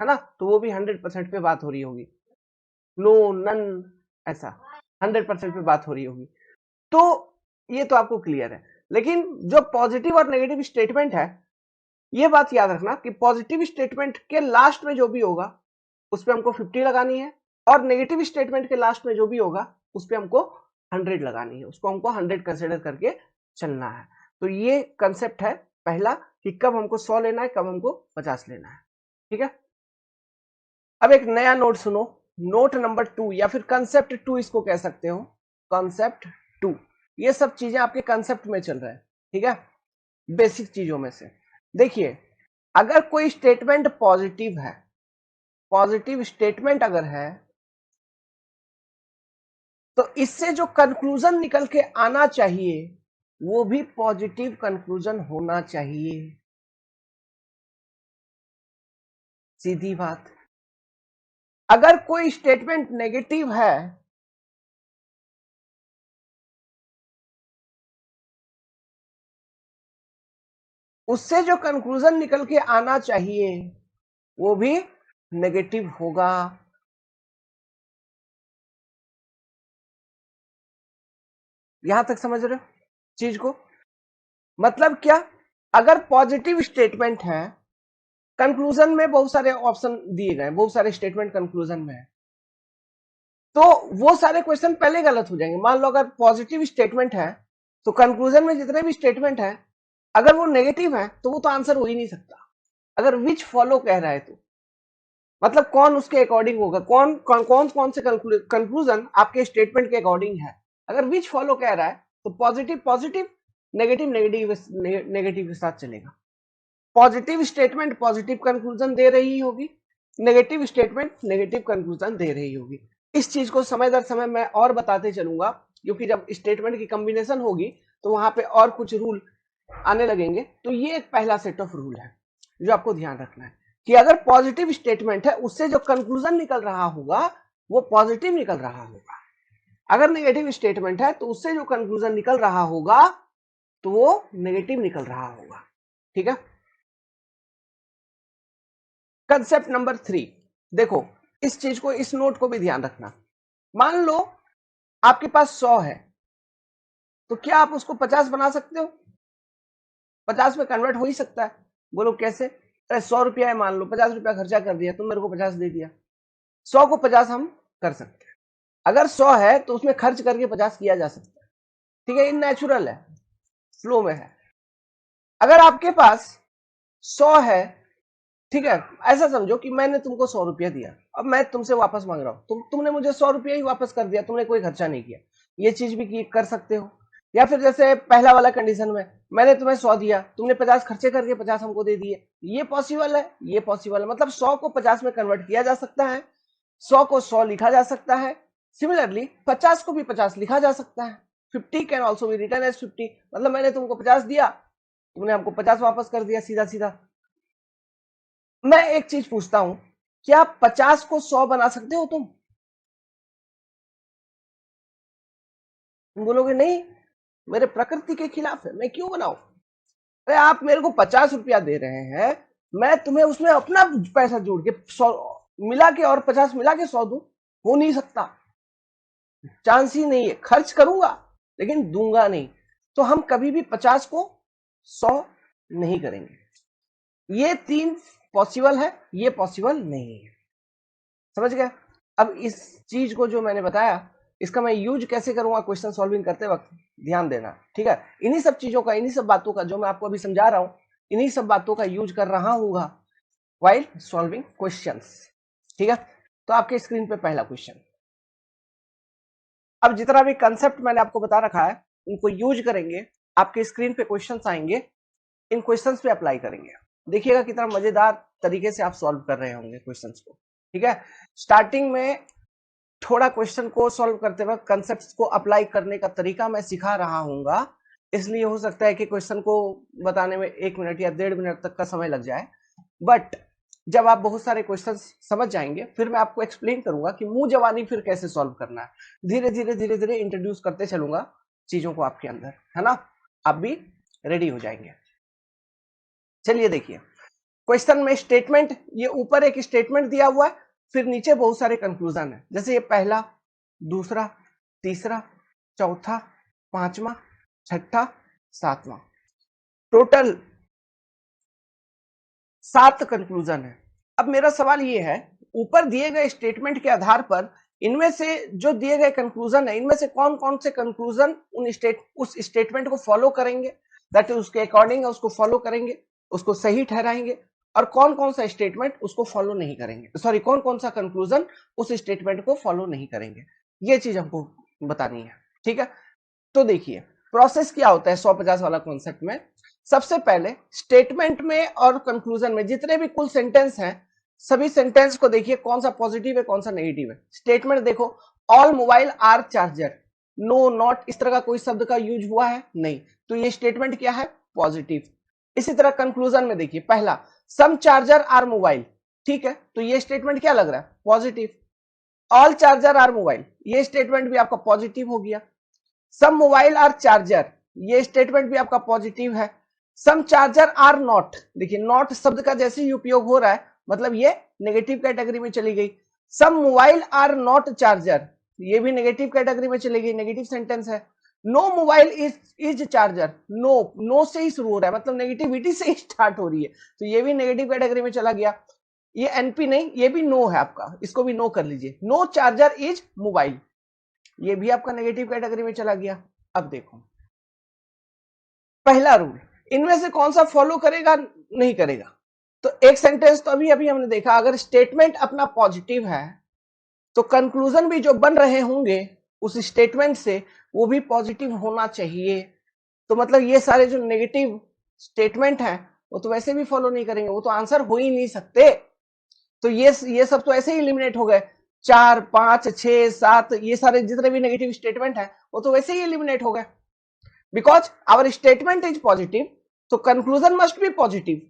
है ना, तो वो भी 100% पे बात हो रही होगी। नो, नन, ऐसा 100% पे बात हो रही होगी। तो ये तो आपको क्लियर है। लेकिन जो पॉजिटिव और नेगेटिव स्टेटमेंट है, ये बात याद रखना कि पॉजिटिव स्टेटमेंट के लास्ट में जो भी होगा उस पर हमको 50 लगानी है, और नेगेटिव स्टेटमेंट के लास्ट में जो भी होगा उस पर हमको 100 लगानी है, उसको हमको 100 कंसिडर करके चलना है। तो ये कंसेप्ट है पहला कि कब हमको 100 लेना है, कब हमको 50 लेना है। ठीक है। अब एक नया नोट सुनो, नोट नंबर 2 या फिर कंसेप्ट 2 इसको कह सकते हो, कंसेप्ट 2। ये सब चीजें आपके कंसेप्ट में चल रहा है, ठीक है, बेसिक चीजों में से। देखिए, अगर कोई स्टेटमेंट पॉजिटिव है, पॉजिटिव स्टेटमेंट अगर है, तो इससे जो कंक्लूजन निकल के आना चाहिए वो भी पॉजिटिव कंक्लूजन होना चाहिए। सीधी बात। अगर कोई स्टेटमेंट नेगेटिव है उससे जो कंक्लूजन निकल के आना चाहिए वो भी नेगेटिव होगा। यहां तक समझ रहे हो चीज को। मतलब क्या, अगर पॉजिटिव स्टेटमेंट है, कंक्लूजन में बहुत सारे ऑप्शन दिए गए, बहुत सारे स्टेटमेंट कंक्लूजन में है, तो वो सारे क्वेश्चन पहले गलत हो जाएंगे। मान लो अगर पॉजिटिव स्टेटमेंट है तो कंक्लूजन में जितने भी स्टेटमेंट है अगर वो नेगेटिव है तो वो तो आंसर हो ही नहीं सकता। अगर विच फॉलो कह रहा है तो मतलब कौन उसके अकॉर्डिंग होगा, कौन कौन कौन कौन से कंक्लूजन आपके स्टेटमेंट के अकॉर्डिंग है, अगर विच फॉलो कह रहा है तो positive positive, negative negative negative के साथ चलेगा। पॉजिटिव स्टेटमेंट पॉजिटिव कंक्लूजन दे रही होगी, नेगेटिव स्टेटमेंट नेगेटिव कंक्लूजन दे रही होगी। इस चीज को समय दर समय मैं और बताते चलूंगा, क्योंकि जब स्टेटमेंट की कॉम्बिनेशन होगी तो वहां पे और कुछ रूल आने लगेंगे। तो ये एक पहला सेट ऑफ रूल है जो आपको ध्यान रखना है कि अगर पॉजिटिव स्टेटमेंट है उससे जो कंक्लूजन निकल रहा होगा वो पॉजिटिव निकल रहा होगा, अगर नेगेटिव स्टेटमेंट है तो उससे जो कंक्लूजन निकल रहा होगा तो वो नेगेटिव निकल रहा होगा। ठीक है। कंसेप्ट नंबर 3, देखो इस चीज को, इस नोट को भी ध्यान रखना। मान लो आपके पास 100 है, तो क्या आप उसको 50 बना सकते हो? 50 में कन्वर्ट हो ही सकता है। बोलो कैसे? अरे 100 रुपया है, मान लो 50 रुपया खर्चा कर दिया, तुम मेरे को 50 दे दिया, 100 को 50 हम कर सकते हैं। अगर 100 है तो उसमें खर्च करके 50 किया जा सकता है। ठीक है, ये नेचुरल है, फ्लो में है। अगर आपके पास 100 है, ठीक है, ऐसा समझो कि मैंने तुमको 100 रुपया दिया, अब मैं तुमसे वापस मांग रहा हूं, तुमने मुझे 100 रुपया ही वापस कर दिया, तुमने कोई खर्चा नहीं किया। ये चीज भी कर सकते हो। या फिर जैसे पहला वाला कंडीशन में मैंने तुम्हें 100 दिया, तुमने 50 खर्चे करके 50 हमको दे दिए, ये पॉसिबल है, ये पॉसिबल है। मतलब 100 को 50 में कन्वर्ट किया जा सकता है, 100 को 100 लिखा जा सकता है, सिमिलरली 50 को भी 50 लिखा जा सकता है। 50 can also be written as 50, मतलब मैंने तुमको 50 दिया, तुमने हमको 50 वापस कर दिया, सीधा सीधा। मैं एक चीज पूछता हूं, क्या 50 को 100 बना सकते हो तुम बोलोगे नहीं, मेरे प्रकृति के खिलाफ है, मैं क्यों बनाऊं? अरे आप मेरे को 50 रुपया दे रहे हैं, मैं तुम्हें उसमें अपना पैसा जोड़ के 100 मिला के और 50 मिला के 100 दूं? हो नहीं सकता, चांस ही नहीं है। खर्च करूंगा लेकिन दूंगा नहीं। तो हम कभी भी 50 को 100 नहीं करेंगे। ये 3 पॉसिबल है, ये पॉसिबल नहीं है। समझ गए? अब इस चीज को जो मैंने बताया, इसका मैं यूज कैसे करूंगा क्वेश्चन सॉल्विंग करते वक्त, ध्यान देना। ठीक है, इन्हीं सब चीजों का, इन्हीं सब बातों का जो मैं आपको अभी समझा रहा हूं, इन्हीं सब बातों का यूज कर रहा हूंगा व्हाइल सॉल्विंग क्वेश्चंस। ठीक है, तो आपके स्क्रीन पे पहला क्वेश्चन। अब जितना भी कंसेप्ट मैंने आपको बता रखा है उनको यूज करेंगे, आपके स्क्रीन पे क्वेश्चंस आएंगे, इन क्वेश्चंस पे अप्लाई करेंगे। देखिएगा कितना मजेदार तरीके से आप सॉल्व कर रहे होंगे क्वेश्चंस को। ठीक है, स्टार्टिंग में थोड़ा क्वेश्चन को सॉल्व करते वक्त कंसेप्ट्स को अप्लाई करने का तरीका मैं सिखा रहा हूंगा, इसलिए हो सकता है कि क्वेश्चन को बताने में 1 मिनट या 1.5 मिनट तक का समय लग जाए। बट जब आप बहुत सारे क्वेश्चन समझ जाएंगे फिर मैं आपको एक्सप्लेन करूंगा कि मुंह जवानी फिर कैसे सॉल्व करना है। धीरे धीरे इंट्रोड्यूस करते चलूंगा चीजों को आपके अंदर, है ना? आप भी रेडी हो जाएंगे। चलिए देखिए, क्वेश्चन में स्टेटमेंट, ये ऊपर एक स्टेटमेंट दिया हुआ है, फिर नीचे बहुत सारे कंक्लूजन है। जैसे ये पहला, दूसरा, तीसरा, चौथा, पांचवा, छठा, सातवां, टोटल 7 कंक्लूजन है। अब मेरा सवाल ये है, ऊपर दिए गए स्टेटमेंट के आधार पर इनमें से जो दिए गए कंक्लूजन है, इनमें से कौन कौन से कंक्लूजन उस स्टेटमेंट को फॉलो करेंगे, दैट इज उसके अकॉर्डिंग उसको फॉलो करेंगे, उसको सही ठहराएंगे, और कौन कौन सा स्टेटमेंट उसको फॉलो नहीं करेंगे, सॉरी कौन कौन सा कंक्लूजन उस स्टेटमेंट को फॉलो नहीं करेंगे, ये चीज हमको बतानी है। ठीक है, तो देखिए प्रोसेस क्या होता है 150 वाला कॉन्सेप्ट में। सबसे पहले स्टेटमेंट में और कंक्लूजन में जितने भी कुल सेंटेंस हैं, सभी सेंटेंस को देखिए कौन सा पॉजिटिव है कौन सा नेगेटिव है। स्टेटमेंट देखो, all mobile are charger, no not इस तरह का कोई शब्द का यूज हुआ है नहीं, तो ये स्टेटमेंट क्या है? पॉजिटिव। इसी तरह कंक्लूजन में देखिए, पहला सम चार्जर आर मोबाइल, ठीक है, तो ये स्टेटमेंट क्या लग रहा है? Positive. All charger are mobile, ये स्टेटमेंट भी आपका पॉजिटिव हो गया। सम मोबाइल आर चार्जर, ये स्टेटमेंट भी आपका पॉजिटिव है। सम चार्जर आर नॉट, देखिए नॉट शब्द का जैसे ही उपयोग हो रहा है मतलब ये नेगेटिव कैटेगरी में चली गई। Some mobile are not charger, ये भी नेगेटिव कैटेगरी में चली गई, नेगेटिव सेंटेंस है। No mobile is charger, no से ही शुरू हो रहा है मतलब नेगेटिविटी से ही स्टार्ट हो रही है, तो ये भी नेगेटिव कैटेगरी में चला गया। ये एनपी नहीं, ये भी नो है आपका, इसको भी नो कर लीजिए। नो चार्जर इज मोबाइल, ये भी आपका नेगेटिव कैटेगरी में चला गया। अब देखो पहला रूल, इनमें से कौन सा फॉलो करेगा नहीं करेगा? तो एक सेंटेंस तो अभी अभी हमने देखा, अगर स्टेटमेंट अपना पॉजिटिव है तो कंक्लूजन भी जो बन रहे होंगे उस स्टेटमेंट से वो भी पॉजिटिव होना चाहिए। तो मतलब ये सारे जो नेगेटिव स्टेटमेंट हैं वो तो वैसे भी फॉलो नहीं करेंगे, वो तो आंसर हो ही नहीं सकते। तो ये सब तो ऐसे ही एलिमिनेट हो गए। 4, 5, 6, 7 ये सारे जितने भी नेगेटिव स्टेटमेंट हैं वो तो वैसे ही एलिमिनेट हो गए, because our statement is positive, तो कंक्लूजन मस्ट बी पॉजिटिव,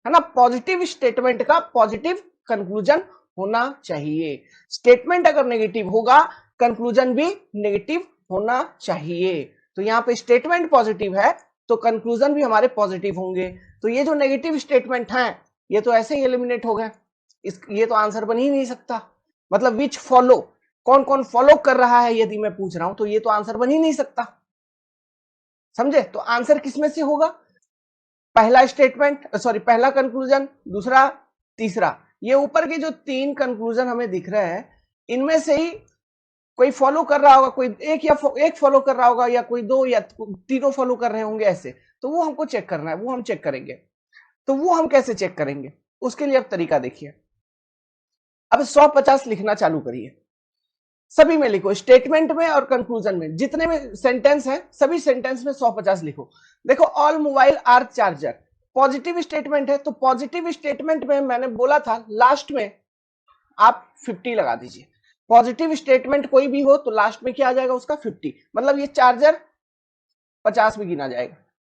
है ना। पॉजिटिव स्टेटमेंट का पॉजिटिव कंक्लूजन होना चाहिए। स्टेटमेंट अगर नेगेटिव होगा, कंक्लूजन भी नेगेटिव होना चाहिए। तो यहाँ पे स्टेटमेंट पॉजिटिव है तो कंक्लूजन भी हमारे पॉजिटिव होंगे। तो ये जो नेगेटिव स्टेटमेंट हैं ये तो ऐसे ही एलिमिनेट हो गए, ये तो आंसर बन ही नहीं सकता। मतलब विच फॉलो, कौन कौन फॉलो कर रहा है यदि मैं पूछ रहा हूं तो ये तो आंसर बन ही नहीं सकता, समझे। तो आंसर किसमें से होगा, पहला स्टेटमेंट, सॉरी पहला कंक्लूजन, दूसरा, तीसरा। ये ऊपर के जो 3 कंक्लूजन हमें दिख रहे हैं इनमें से ही कोई फॉलो कर रहा होगा, कोई एक फॉलो कर रहा होगा, या कोई 2 या तीनों फॉलो कर रहे होंगे ऐसे। तो वो हमको चेक करना है, वो हम चेक करेंगे। तो वो हम कैसे चेक करेंगे, उसके लिए अब तरीका देखिए। अब 150 लिखना चालू करिए, सभी में लिखो, स्टेटमेंट में और कंक्लूजन में, जितने में सेंटेंस है सभी सेंटेंस में 150 लिखो। देखो, all mobile are charger, positive statement है, तो पॉजिटिव स्टेटमेंट में मैंने बोला था लास्ट में आप 50 लगा दीजिए। पॉजिटिव स्टेटमेंट कोई भी हो तो लास्ट में क्या आ जाएगा उसका 50, मतलब ये चार्जर 50 में गिना जाएगा,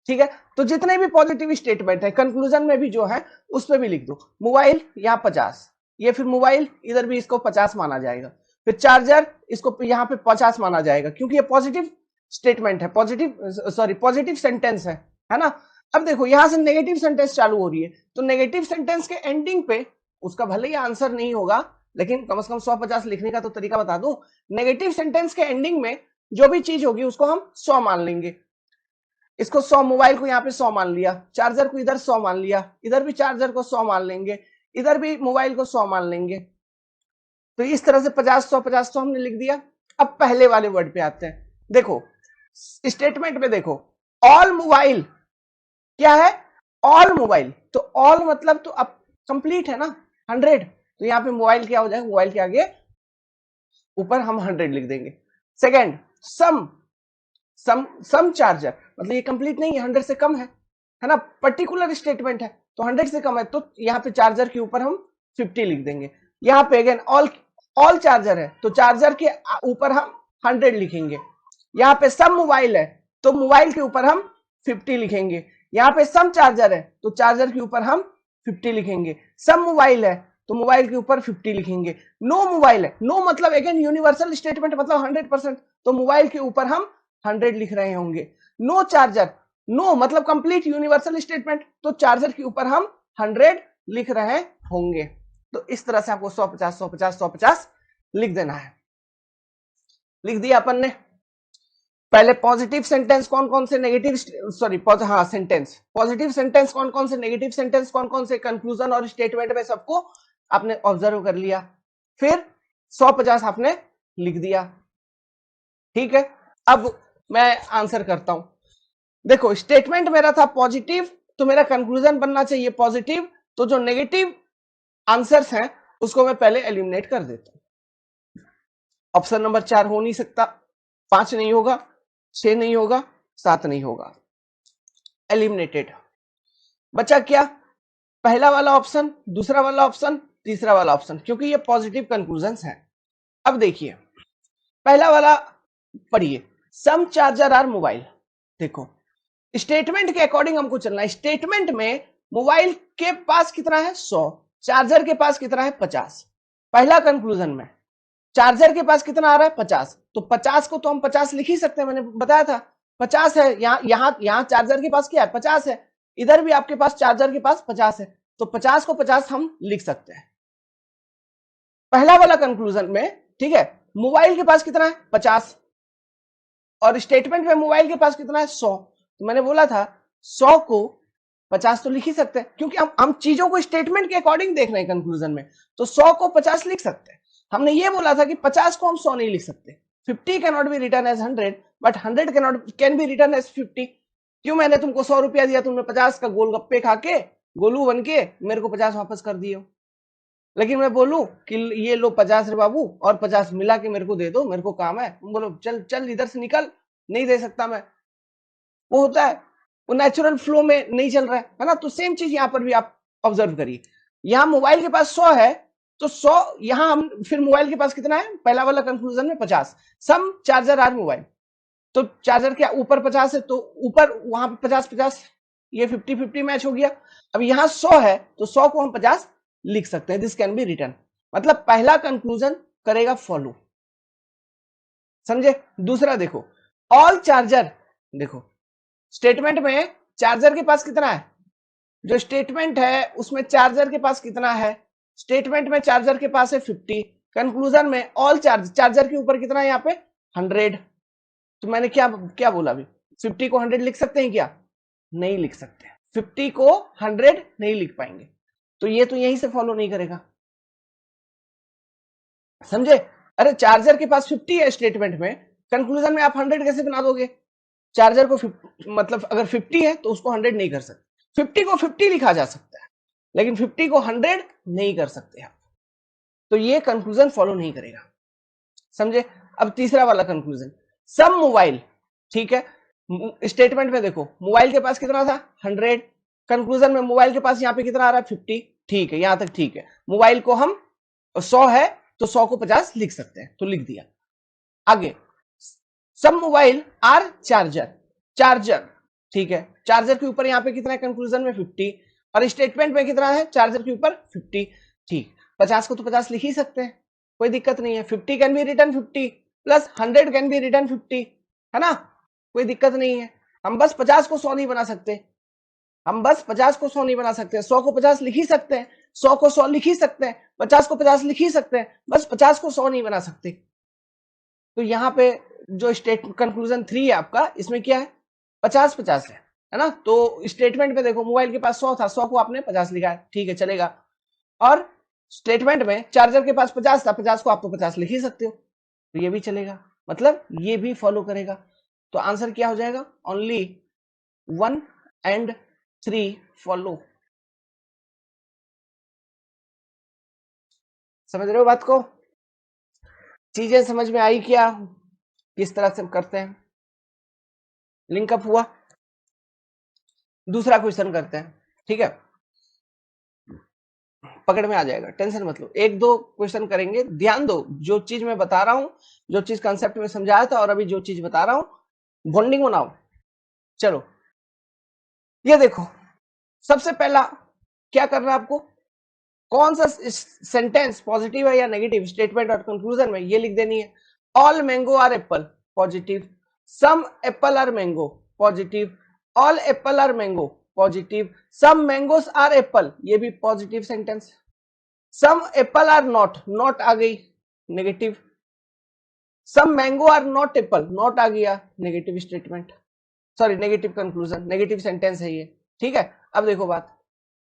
ठीक है। तो जितने भी पॉजिटिव स्टेटमेंट है कंक्लूजन में भी जो है उस पर भी लिख दो। मोबाइल यहाँ 50, ये फिर मोबाइल इधर भी इसको 50 माना जाएगा, फिर चार्जर इसको यहाँ पे 50 माना जाएगा, क्योंकि ये पॉजिटिव स्टेटमेंट है, पॉजिटिव सेंटेंस है ना। अब देखो यहां से नेगेटिव सेंटेंस चालू हो रही है, तो नेगेटिव सेंटेंस के एंडिंग पे उसका भले ही आंसर नहीं होगा, लेकिन कम से कम 150 लिखने का तो तरीका बता दूं। नेगेटिव सेंटेंस के एंडिंग में जो भी चीज होगी उसको हम 100 मान लेंगे। इसको 100, मोबाइल को यहाँ पे 100 मान लिया, चार्जर को इधर 100 मान लिया, इधर भी चार्जर को 100 मान लेंगे, इधर भी मोबाइल को 100 मान लेंगे। तो इस तरह से 50, 100, 50, 100 हमने लिख दिया। अब पहले वाले वर्ड पे आते हैं। देखो स्टेटमेंट में देखो, ऑल मोबाइल क्या है, ऑल मोबाइल, तो ऑल मतलब तो अब कंप्लीट है ना, 100। तो यहाँ पे मोबाइल क्या हो जाएगा, मोबाइल के आगे ऊपर हम 100 लिख देंगे। सेकेंड, सम चार्जर, मतलब ये कंप्लीट नहीं है, 100 से कम है ना, पर्टिकुलर स्टेटमेंट है तो 100 से कम है, तो यहाँ पे चार्जर के ऊपर हम 50 लिख देंगे। यहाँ पे अगेन ऑल चार्जर है तो चार्जर के ऊपर हम 100 लिखेंगे। यहाँ पे सम मोबाइल है तो मोबाइल के ऊपर हम 50 लिखेंगे। यहाँ पे सम चार्जर है तो चार्जर के ऊपर हम 50 लिखेंगे। सम मोबाइल है तो मोबाइल के ऊपर 50 लिखेंगे। नो मोबाइल है, नो मतलब अगेन यूनिवर्सल स्टेटमेंट, मतलब 100%, तो मोबाइल के ऊपर हम 100 लिख रहे होंगे। नो चार्जर, नो मतलब कंप्लीट यूनिवर्सल स्टेटमेंट, तो चार्जर के ऊपर हम 100 लिख रहे होंगे। तो इस तरह से आपको 150, 150, 150 लिख देना है। लिख दिया अपन ने। पहले पॉजिटिव सेंटेंस कौन कौन से, नेगेटिव सेंटेंस पॉजिटिव सेंटेंस कौन कौन से, नेगेटिव सेंटेंस कौन कौन से, कंक्लूजन और स्टेटमेंट में सबको आपने ऑब्जर्व कर लिया। फिर 150 आपने लिख दिया, ठीक है। अब मैं आंसर करता हूं। देखो स्टेटमेंट मेरा था पॉजिटिव, तो मेरा कंक्लूजन बनना चाहिए पॉजिटिव, तो जो नेगेटिव आंसर्स हैं उसको मैं पहले एलिमिनेट कर देता हूं। ऑप्शन नंबर 4 हो नहीं सकता, 5 नहीं होगा, 6 नहीं होगा, 7 नहीं होगा, एलिमिनेटेड। बचा क्या, पहला वाला ऑप्शन, दूसरा वाला ऑप्शन, तीसरा वाला ऑप्शन, क्योंकि ये पॉजिटिव कंक्लूजन्स हैं। अब देखिए पहला वाला पढ़िए, सम चार्जर आर मोबाइल। देखो स्टेटमेंट के अकॉर्डिंग हमको चलना है। स्टेटमेंट में मोबाइल के पास कितना है 100, चार्जर के पास कितना है 50। पहला कंक्लूजन में चार्जर के पास कितना आ रहा है 50, तो 50 को तो हम 50 लिख ही सकते हैं, मैंने बताया था 50 है। यहाँ चार्जर के पास क्या है 50 है, इधर भी आपके पास चार्जर के पास 50 है, तो 50 को 50 हम लिख सकते हैं पहला वाला कंक्लूजन में, ठीक है। मोबाइल के पास कितना है 50, और स्टेटमेंट में मोबाइल के पास कितना है 100, तो मैंने बोला था 100 को 50 तो लिख ही सकते हैं, क्योंकि हम चीजों को स्टेटमेंट के अकॉर्डिंग देख रहे हैं कंक्लूजन में, तो 100 को 50 लिख सकते हैं। हमने ये बोला था कि 50 को हम 100 नहीं लिख सकते। 50 can not be written as 100, but 100 can be written as 50। क्यों, मैंने तुमको 100 रुपया दिया, तुमने 50 का गोलगप्पे खा के गोलू बन के मेरे को 50 वापस कर दिए हो, लेकिन मैं बोलूं कि ये लो 50 रे बाबू और 50 मिला के मेरे को दे दो, मेरे को काम है, तुम बोलो चल चल इधर से निकल, नहीं दे सकता मैं। वो होता है, वो नेचुरल फ्लो में नहीं चल रहा है ना। तो सेम चीज यहां पर भी आप ऑब्जर्व करिए। यहां मोबाइल के पास 100 है, तो 100 यहां हम फिर मोबाइल के पास कितना है, पहला वाला कंक्लूजन में 50, सम चार्जर आर मोबाइल। तो चार्जर के ऊपर 50 है, तो ऊपर वहां पे 50-50, ये 50-50 मैच हो गया। अब यहां 100 है, तो 100 को हम 50 लिख सकते हैं, दिस कैन बी रिटर्न। मतलब पहला कंक्लूजन करेगा फॉलो, समझे। दूसरा देखो, ऑल चार्जर, देखो स्टेटमेंट में चार्जर के पास कितना है, जो स्टेटमेंट है उसमें चार्जर के पास कितना है, स्टेटमेंट में चार्जर के पास है 50, कंक्लूजन में ऑल चार्जर के ऊपर कितना है यहाँ पे 100। तो मैंने क्या क्या बोला अभी, 50 को 100 लिख सकते हैं क्या, नहीं लिख सकते, 50 को 100 नहीं लिख पाएंगे। तो ये तो यहीं से फॉलो नहीं करेगा, समझे। अरे चार्जर के पास 50 है स्टेटमेंट में, कंक्लूजन में आप 100 कैसे बना दोगे। चार्जर को मतलब अगर 50 है तो उसको 100 नहीं कर सकते, 50 को 50 लिखा जा सकता है, लेकिन 50 को 100 नहीं कर सकते आप। तो ये कंक्लूजन फॉलो नहीं करेगा, समझे। अब तीसरा वाला कंक्लूजन, सम मोबाइल, ठीक है। स्टेटमेंट में देखो मोबाइल के पास कितना था 100, कंक्लूजन में मोबाइल के पास यहाँ पे कितना आ रहा है 50, ठीक है, यहां तक ठीक है। मोबाइल को हम 100 है तो 100 को 50 लिख सकते हैं, तो लिख दिया। आगे, सब मोबाइल आर चार्जर, चार्जर, ठीक है, चार्जर के ऊपर यहाँ पे कितना है कंक्लूजन में 50, और स्टेटमेंट में कितना है चार्जर के ऊपर 50, ठीक। 50 को तो 50 लिख ही सकते हैं, कोई दिक्कत नहीं है। 50 can be return 50 plus 100 can be return 50, है ना, कोई दिक्कत नहीं है। हम बस 50 को 100 नहीं बना सकते, हम बस 50 को 100 नहीं बना सकते, 100 को 50 लिख ही सकते हैं, 100 को 100 लिख ही सकते हैं, 50 को 50 लिख ही सकते हैं, बस 50 को 100 नहीं बना सकते। तो यहाँ पे जो स्टेट कंक्लूजन 3 है आपका, इसमें क्या है 50-50 है ना। तो स्टेटमेंट में देखो मोबाइल के पास 100 था, 100 को आपने 50 लिखा है, ठीक है चलेगा। और स्टेटमेंट में चार्जर के पास 50 था, 50 को आप तो 50 लिख ही सकते हो, तो ये भी चलेगा, मतलब ये भी फॉलो करेगा। तो आंसर क्या हो जाएगा, ओनली 1 एंड 3 फॉलो। समझ रहे हो बात को, चीजें समझ में आई क्या, किस तरह से करते हैं, लिंकअप हुआ। दूसरा क्वेश्चन करते हैं, ठीक है, पकड़ में आ जाएगा, टेंशन मत लो। एक दो क्वेश्चन करेंगे, ध्यान दो, जो चीज मैं बता रहा हूं, जो चीज कंसेप्ट में समझाया था और अभी जो चीज बता रहा हूं, बॉन्डिंग बनाओ। चलो ये देखो, सबसे पहला क्या करना है आपको, कौन सा सेंटेंस पॉजिटिव है या नेगेटिव, स्टेटमेंट और कंक्लूजन में ये लिख देनी है। All mango are apple, positive. Some apple are mango, positive. All apple are mango, positive. Some mangoes are apple, ये भी positive sentence. Some apple are not, not आ गई negative. Some mango are not apple, not आ गया negative statement, sorry negative conclusion, negative sentence है ये, ठीक है। अब देखो बात,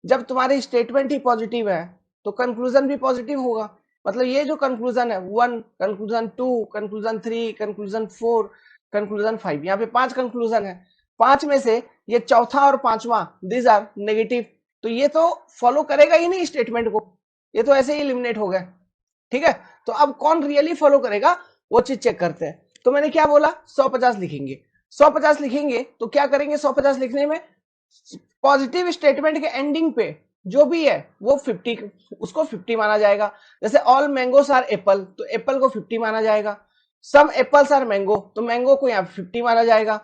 जब तुम्हारी स्टेटमेंट ही पॉजिटिव है तो कंक्लूजन भी पॉजिटिव होगा। मतलब ये जो कंक्लूजन है 1, कंक्लूजन 2, कंक्लूजन 3, कंक्लूजन 4, कंक्लूजन 5, यहाँ पे 5 कंक्लूजन है, 5 में से ये चौथा और पांचवा दिस आर नेगेटिव, तो ये तो फॉलो करेगा ही नहीं स्टेटमेंट को, ये तो ऐसे ही एलिमिनेट हो गया, ठीक है। तो अब कौन रियली फॉलो करेगा वो चीज चेक करते हैं। तो मैंने क्या बोला, 150 लिखेंगे, 150 लिखेंगे तो क्या करेंगे, 150 लिखने में पॉजिटिव स्टेटमेंट के एंडिंग पे जो भी है वो 50, उसको 50 माना जाएगा। जैसे ऑल मैंगोस आर एप्पल, तो एप्पल को 50 माना जाएगा। सम एप्पल्स आर मैंगो, तो मैंगो को यहाँ 50 माना जाएगा।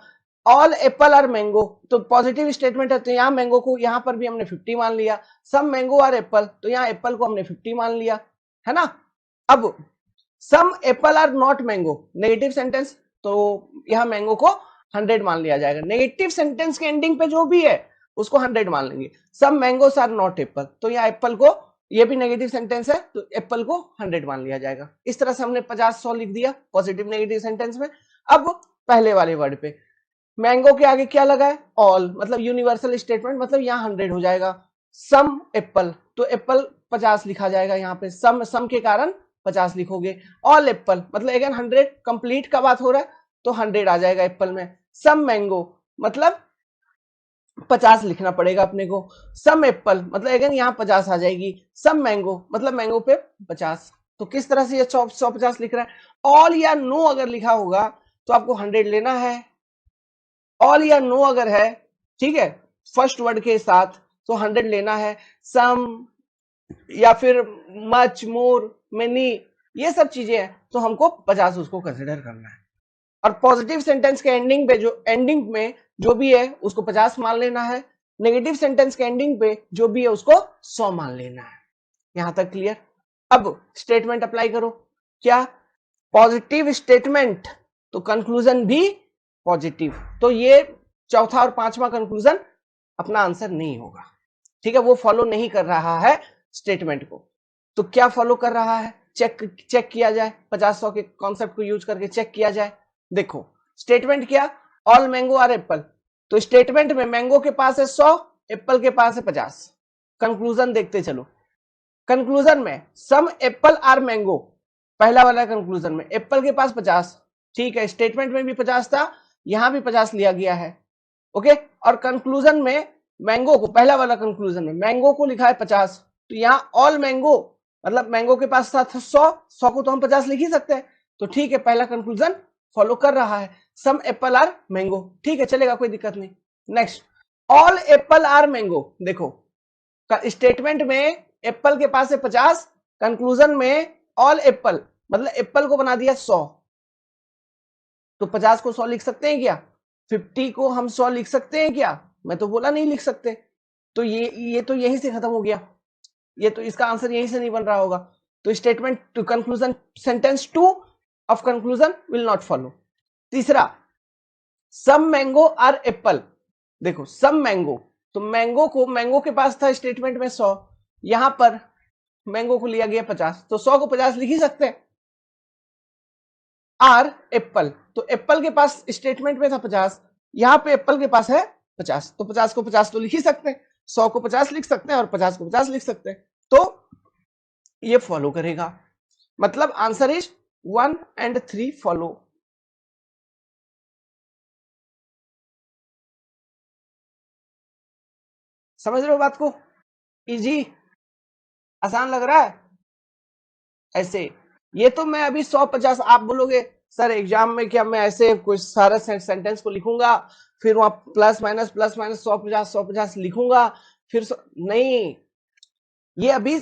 ऑल एप्पल आर मैंगो, तो पॉजिटिव स्टेटमेंट है तो यहाँ मैंगो को यहाँ पर भी हमने 50 मान लिया। सम मैंगो आर एप्पल, तो यहाँ एप्पल को हमने 50 मान लिया, है ना। अब some apple are not mango, negative sentence, तो यहाँ मैंगो को 100 मान लिया जाएगा। नेगेटिव सेंटेंस के एंडिंग पे जो भी है उसको 100 मान लेंगे। सम मैंगोस आर नॉट एप्पल, तो यहाँ एप्पल को, ये भी नेगेटिव सेंटेंस है तो एप्पल को 100 मान लिया जाएगा। इस तरह से हमने 50-100 लिख दिया पॉजिटिव नेगेटिव सेंटेंस में। अब पहले वाले वर्ड पे मैंगो के आगे क्या लगा है, ऑल, मतलब यूनिवर्सल स्टेटमेंट, मतलब यहाँ 100 हो जाएगा। सम एप्पल, तो एप्पल 50 लिखा जाएगा यहाँ पे, सम के कारण 50 लिखोगे। ऑल एप्पल मतलब अगेन 100 कंप्लीट का बात हो रहा है तो 100 आ जाएगा एप्पल में। सम मैंगो मतलब 50 लिखना पड़ेगा अपने को। सम एप्पल मतलब अगेन यहाँ 50 आ जाएगी। सम मैंगो मतलब मैंगो पे 50। तो किस तरह से ये 150 लिख रहा है। ऑल या नो अगर लिखा होगा तो आपको 100 लेना है। ऑल या नो अगर है, ठीक है, फर्स्ट वर्ड के साथ, तो 100 लेना है। सम या फिर मच, मोर, मेनी, ये सब चीजें हैं तो हमको 50 उसको कंसिडर करना है। और पॉजिटिव सेंटेंस के एंडिंग पे, जो एंडिंग में जो भी है उसको 50 मान लेना है। नेगेटिव सेंटेंस के एंडिंग पे जो भी है उसको 100 मान लेना है। यहां तक क्लियर। अब स्टेटमेंट अप्लाई करो। क्या पॉजिटिव स्टेटमेंट तो कंक्लूजन भी पॉजिटिव, तो ये चौथा और पांचवा कंक्लूजन अपना आंसर नहीं होगा। ठीक है, वो फॉलो नहीं कर रहा है स्टेटमेंट को। तो क्या फॉलो कर रहा है, चेक किया जाए, 50-100 के कॉन्सेप्ट को यूज करके चेक किया जाए। देखो स्टेटमेंट क्या, ऑल मैंगो आर एप्पल, तो स्टेटमेंट में मैंगो के पास है 100, एप्पल के पास है 50। कंक्लूजन देखते चलो। कंक्लूजन में सम एप्पल आर मैंगो, पहला वाला कंक्लूजन में एप्पल के पास 50, ठीक है, स्टेटमेंट में भी 50 था, यहां भी 50 लिया गया है। ओके, और कंक्लूजन में मैंगो को, पहला वाला कंक्लूजन में मैंगो को लिखा है 50, तो यहां ऑल मैंगो मतलब मैंगो के पास था 100 को तो हम 50 लिख ही सकते हैं। तो ठीक है, पहला कंक्लूजन फॉलो कर रहा है। सम एप्पल आर मैंगो, ठीक है, चलेगा, कोई दिक्कत नहीं। Next, all apple are mango. देखो स्टेटमेंट में एप्पल के पास है 50, कंक्लूजन में ऑल एप्पल मतलब एप्पल को बना दिया 100, तो 50 को 100 लिख सकते हैं क्या, 50 को हम 100 लिख सकते हैं क्या, मैं तो बोला नहीं लिख सकते। तो ये तो यहीं से खत्म हो गया, ये तो इसका आंसर यहीं से नहीं बन रहा होगा। तो statement to conclusion, sentence 2 of conclusion will not follow. तीसरा, सम मैंगो आर एप्पल। देखो सम मैंगो, तो मैंगो के पास था स्टेटमेंट में 100, यहां पर मैंगो को लिया गया 50, तो 100 को 50 लिख ही सकते हैं। आर एप्पल, तो एप्पल के पास स्टेटमेंट में था 50, यहां पे एप्पल के पास है 50, तो 50 को 50 तो लिख ही सकते हैं, 100 को 50 लिख सकते हैं और 50 को 50 लिख सकते हैं, तो ये फॉलो करेगा। मतलब आंसर इज 1 एंड 3 फॉलो। समझ रहे हो बात को, इजी, आसान लग रहा है ऐसे। ये तो मैं अभी 150, आप बोलोगे सर एग्जाम में क्या मैं ऐसे कुछ सारा सेंटेंस को लिखूंगा, फिर वहां प्लस माइनस 150 लिखूंगा, फिर नहीं, ये अभी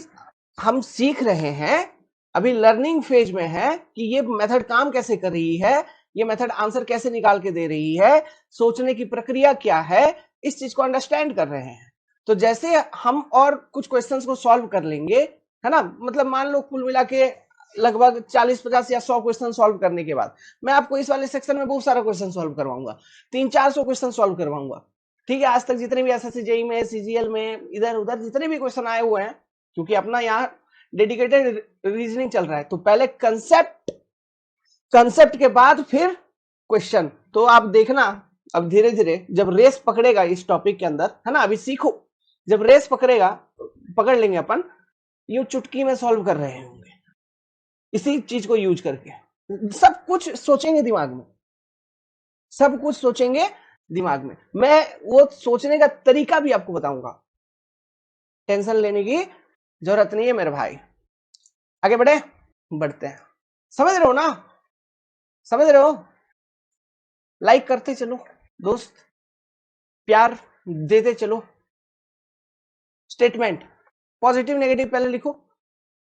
हम सीख रहे हैं, अभी लर्निंग फेज में है कि ये मेथड काम कैसे कर रही है, ये मेथड आंसर कैसे निकाल के दे रही है, सोचने की प्रक्रिया क्या है, इस चीज को अंडरस्टैंड कर रहे हैं। तो जैसे हम और कुछ क्वेश्चंस को सॉल्व कर लेंगे, है ना, मतलब मान लो कुल मिला के लगभग 40-50 या 100 क्वेश्चन सॉल्व करने के बाद मैं आपको इस वाले सेक्शन में बहुत सारा क्वेश्चन सॉल्व करवाऊंगा, 300-400 क्वेश्चन सॉल्व करवाऊंगा। ठीक है, आज तक जितने भी एसएससी जेईई में, सीजीएल में, इधर उधर जितने भी क्वेश्चन आए हुए हैं, क्योंकि अपना यहाँ डेडिकेटेड रीजनिंग चल रहा है, तो पहले कंसेप्ट के बाद फिर क्वेश्चन। तो आप देखना अब धीरे धीरे जब रेस पकड़ेगा इस टॉपिक के अंदर, है ना, अभी सीखो, जब रेस पकड़ेगा, पकड़ लेंगे अपन, यूं चुटकी में सॉल्व कर रहे होंगे इसी चीज को यूज करके। सब कुछ सोचेंगे दिमाग में, सब कुछ सोचेंगे दिमाग में, मैं वो सोचने का तरीका भी आपको बताऊंगा, टेंशन लेने की जरूरत नहीं है मेरे भाई। आगे बढ़ते हैं, समझ रहे हो ना, समझ रहे हो, लाइक करते चलो दोस्त, प्यार देते चलो। स्टेटमेंट पॉजिटिव नेगेटिव पहले लिखो।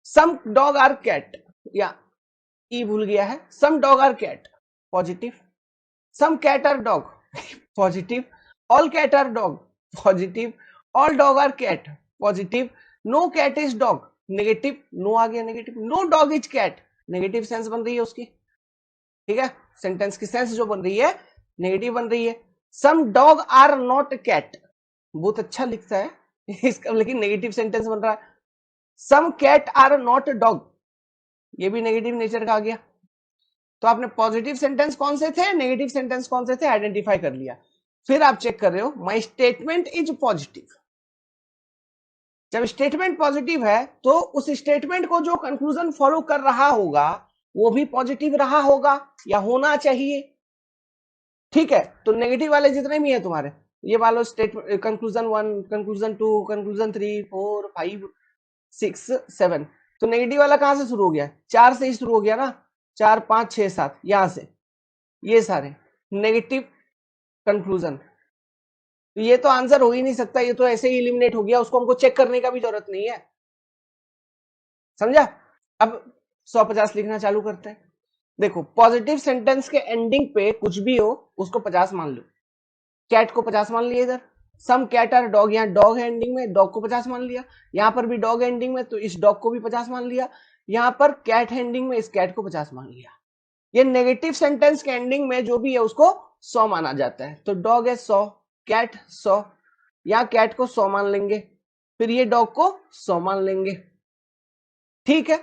सम डॉग आर कैट, या ई भूल गया है, some dog are cat positive, some cat are dog positive, all cat are dog positive, all dog are cat positive, no cat is dog negative, no आ गया negative, no dog is cat negative sense बन रही है उसकी, ठीक है, सेंटेंस की सेंस जो बन रही है नेगेटिव बन रही है। Some dog are not cat, बहुत अच्छा लिखता है इसका, लेकिन नेगेटिव सेंटेंस बन रहा है। सम कैट आर नॉट डॉग, ये भी नेगेटिव नेचर का आ गया। तो आपने पॉजिटिव सेंटेंस कौन से थे, नेगेटिव सेंटेंस कौन से थे, आइडेंटिफाई कर लिया। फिर आप चेक कर रहे हो, माई स्टेटमेंट इज पॉजिटिव। जब स्टेटमेंट पॉजिटिव है तो उस स्टेटमेंट को जो कंक्लूजन फॉलो कर रहा होगा वो भी पॉजिटिव रहा होगा या होना चाहिए। ठीक है, तो नेगेटिव वाले जितने भी हैं तुम्हारे ये मान लो स्टेट कंक्लूजन 1, कंक्लूजन 2, कंक्लूजन 3, 4, 5, 6, 7। तो नेगेटिव वाला कहां से शुरू हो गया? 4 से ही शुरू हो गया ना, 4, 5, 6, 7, यहां से ये सारे नेगेटिव कंक्लूजन। तो ये तो आंसर हो ही नहीं सकता, ये तो ऐसे ही एलिमिनेट हो गया, उसको हमको चेक करने का भी जरूरत नहीं है। समझा? अब 150 लिखना चालू करते हैं। देखो, पॉजिटिव सेंटेंस के एंडिंग पे कुछ भी हो उसको 50 मान लो। कैट को 50 मान लिया इधर, सम कैट आर डॉग, यहाँ डॉग है एंडिंग में, डॉग को 50 मान लिया। यहाँ पर भी डॉग है एंडिंग में, तो इस डॉग को भी 50 मान लिया। यहाँ पर कैट है एंडिंग में, इस कैट को 50 मान लिया। ये नेगेटिव सेंटेंस के एंडिंग में जो भी है उसको 100 माना जाता है। तो डॉग है 100, कैट 100, यहाँ कैट को 100 मान लेंगे, फिर ये डॉग को 100 मान लेंगे। ठीक है,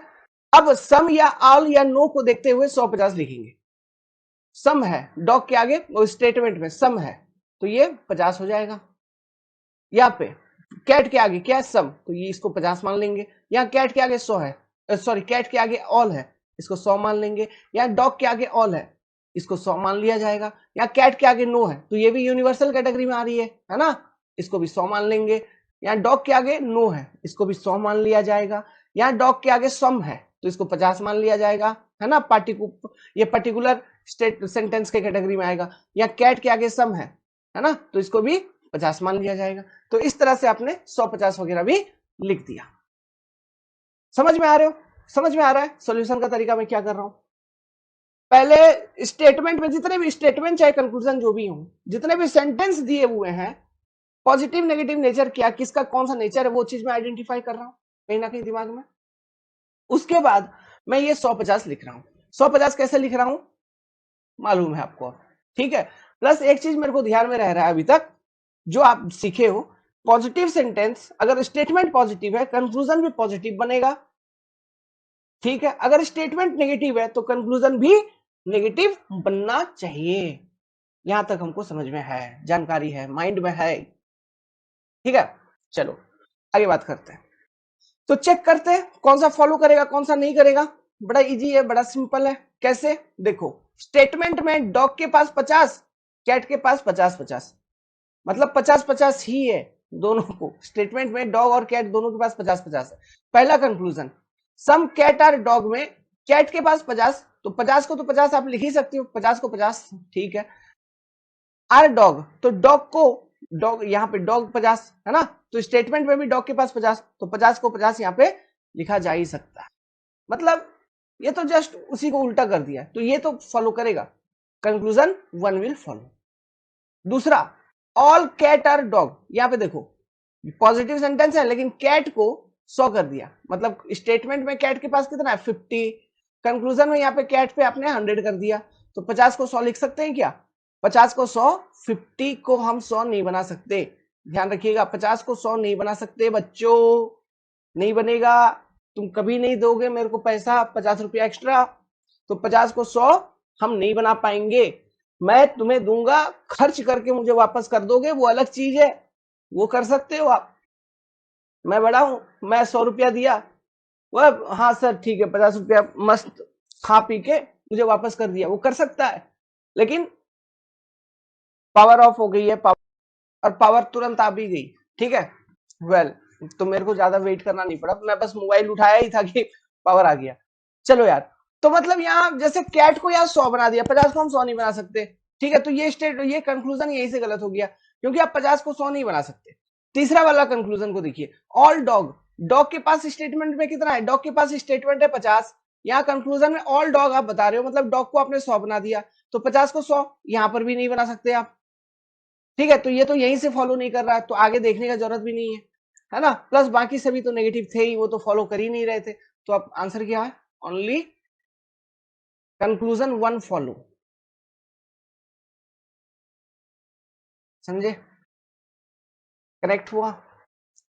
अब सम या ऑल या नो को देखते हुए 150 लिखेंगे। सम है डॉग के आगे, वो स्टेटमेंट में सम है, तो ये 50 हो जाएगा। यहाँ पे कैट के आगे क्या है? सम, तो ये इसको 50 मान लेंगे। यहाँ कैट के आगे 100 है, सॉरी कैट के आगे ऑल है, इसको 100 मान लेंगे। यहाँ डॉग के आगे ऑल है, इसको 100 मान लिया जाएगा। यहाँ कैट के आगे नो है, तो ये भी यूनिवर्सल कैटेगरी में आ रही है ना, इसको भी 100 मान लेंगे। यहाँ डॉग के आगे नो है, इसको भी 100 मान लिया जाएगा। यहाँ डॉग के आगे सम है, तो इसको 50 मान लिया जाएगा, है ना। ये पर्टिकुलर स्टेट सेंटेंस के कैटेगरी में आएगा। यहाँ कैट के आगे सम है ना, तो इसको भी 50 मान लिया जाएगा। तो इस तरह से आपने 150 वगैरह भी लिख दिया। समझ में आ रहे हो? समझ में आ रहा है सॉल्यूशन का तरीका मैं क्या कर रहा हूं? पहले स्टेटमेंट में जितने भी स्टेटमेंट चाहे कंक्लूजन जो भी हो, जितने भी सेंटेंस दिए हुए हैं, पॉजिटिव नेगेटिव नेचर क्या, किसका कौन सा नेचर है, वो चीज मैं आइडेंटिफाई कर रहा हूं कहीं ना कहीं दिमाग में। उसके बाद मैं ये 150 लिख रहा हूं। 150 कैसे लिख रहा हूं मालूम है आपको, ठीक है। प्लस एक चीज मेरे को ध्यान में रह रहा है अभी तक जो आप सीखे हो, पॉजिटिव सेंटेंस अगर स्टेटमेंट पॉजिटिव है कंक्लूजन भी पॉजिटिव बनेगा, ठीक है। अगर स्टेटमेंट नेगेटिव है तो कंक्लूजन भी नेगेटिव बनना चाहिए। यहां तक हमको समझ में है, जानकारी है, माइंड में है, ठीक है। चलो आगे बात करते हैं। तो चेक करते हैं कौन सा फॉलो करेगा कौन सा नहीं करेगा। बड़ा इजी है, बड़ा सिंपल है। कैसे? देखो, स्टेटमेंट में डॉग के पास 50, कैट के पास 50-50, मतलब 50-50 ही है दोनों को। स्टेटमेंट में डॉग और कैट दोनों के पास 50-50 है। पहला conclusion, some cat are dog में कैट के पास 50, तो 50 को तो 50 आप लिख ही सकते हो, 50 को 50, ठीक है। आर डॉग, तो डॉग को डॉग, यहाँ पे डॉग 50 है ना, तो स्टेटमेंट में भी डॉग के पास 50, तो 50 को 50 यहाँ पे लिखा जा ही सकता है। मतलब ये तो जस्ट उसी को उल्टा कर दिया, तो ये तो फॉलो करेगा, कंक्लूजन 1 विल फॉलो। दूसरा, ऑल कैट आर डॉग, यहाँ पे देखो पॉजिटिव सेंटेंस है लेकिन कैट को 100 कर दिया, मतलब स्टेटमेंट में कैट के पास कितना है 50, कंक्लूजन में यहाँ पे कैट पे आपने 100 कर दिया, तो 50 को 100 लिख सकते हैं क्या? 50 को 100, 50 को हम 100 नहीं बना सकते, ध्यान रखिएगा। 50 को 100 नहीं बना सकते बच्चों, नहीं बनेगा। तुम कभी नहीं दोगे मेरे को पैसा 50 रुपया एक्स्ट्रा, तो 50 को 100 हम नहीं बना पाएंगे। मैं तुम्हें दूंगा, खर्च करके मुझे वापस कर दोगे, वो अलग चीज है, वो कर सकते हो आप। मैं बड़ा हूं, मैं 100 रुपया दिया, वह हाँ सर ठीक है 50 रुपया मस्त खा पी के मुझे वापस कर दिया, वो कर सकता है। लेकिन पावर ऑफ हो गई है, पावर, और पावर तुरंत आ भी गई, ठीक है। वेल तो मेरे को ज्यादा वेट करना नहीं पड़ा, मैं बस मोबाइल उठाया ही था कि पावर आ गया। चलो यार, तो मतलब यहाँ जैसे कैट को यार 100 बना दिया, 50 को हम 100 नहीं बना सकते, ठीक है। तो ये कंक्लूजन यही से गलत हो गया, क्योंकि आप 50 को 100 नहीं बना सकते। तीसरा वाला कंक्लूजन को देखिए, ऑल डॉग, डॉग के पास स्टेटमेंट में कितना है? डॉग के पास स्टेटमेंट है 50, यहाँ कंक्लूजन में ऑल डॉग आप बता रहे हो, मतलब डॉग को आपने 100 बना दिया, तो 50 को 100 यहां पर भी नहीं बना सकते आप, ठीक है। तो ये तो यहीं से फॉलो नहीं कर रहा है, तो आगे देखने का जरूरत भी नहीं है ना। प्लस बाकी सभी तो नेगेटिव थे ही, वो तो फॉलो कर ही नहीं रहे थे। तो अब आंसर क्या है? Only conclusion 1 follow. समझे? कनेक्ट हुआ?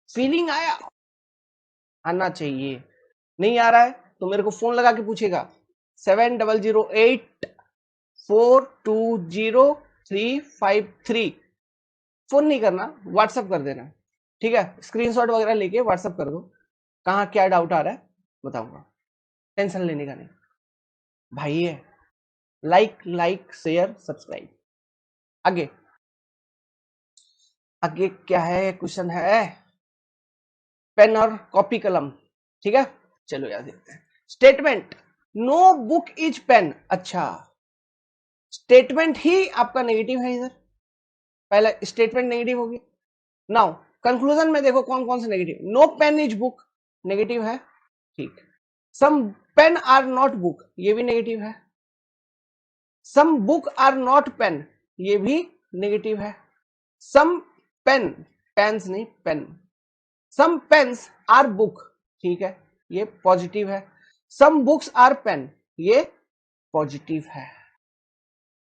फीलिंग आया? आना चाहिए। नहीं आ रहा है तो मेरे को फोन लगा के पूछेगा 7008420353। फोन नहीं करना, व्हाट्सअप कर देना, ठीक है। स्क्रीनशॉट वगैरह लेके व्हाट्सअप कर दो, कहाँ क्या डाउट आ रहा है बताऊंगा, टेंशन लेने का नहीं भाई है। Like share subscribe. आगे आगे क्या है, क्वेश्चन है पेन और कॉपी कलम, ठीक है। चलो यार देखते हैं। Statement no book is pen, अच्छा स्टेटमेंट ही आपका नेगेटिव है इधर, पहला स्टेटमेंट नेगेटिव होगी। नाउ कंक्लूजन में देखो कौन कौन से negative, no pen is book negative है, ठीक। Some pen are not book ये भी नेगेटिव है। Some book are not pen ये भी नेगेटिव है। सम पेन, पेन्स नहीं pen, some pens are book, ठीक है ये पॉजिटिव है। सम बुक्स आर पेन ये पॉजिटिव है।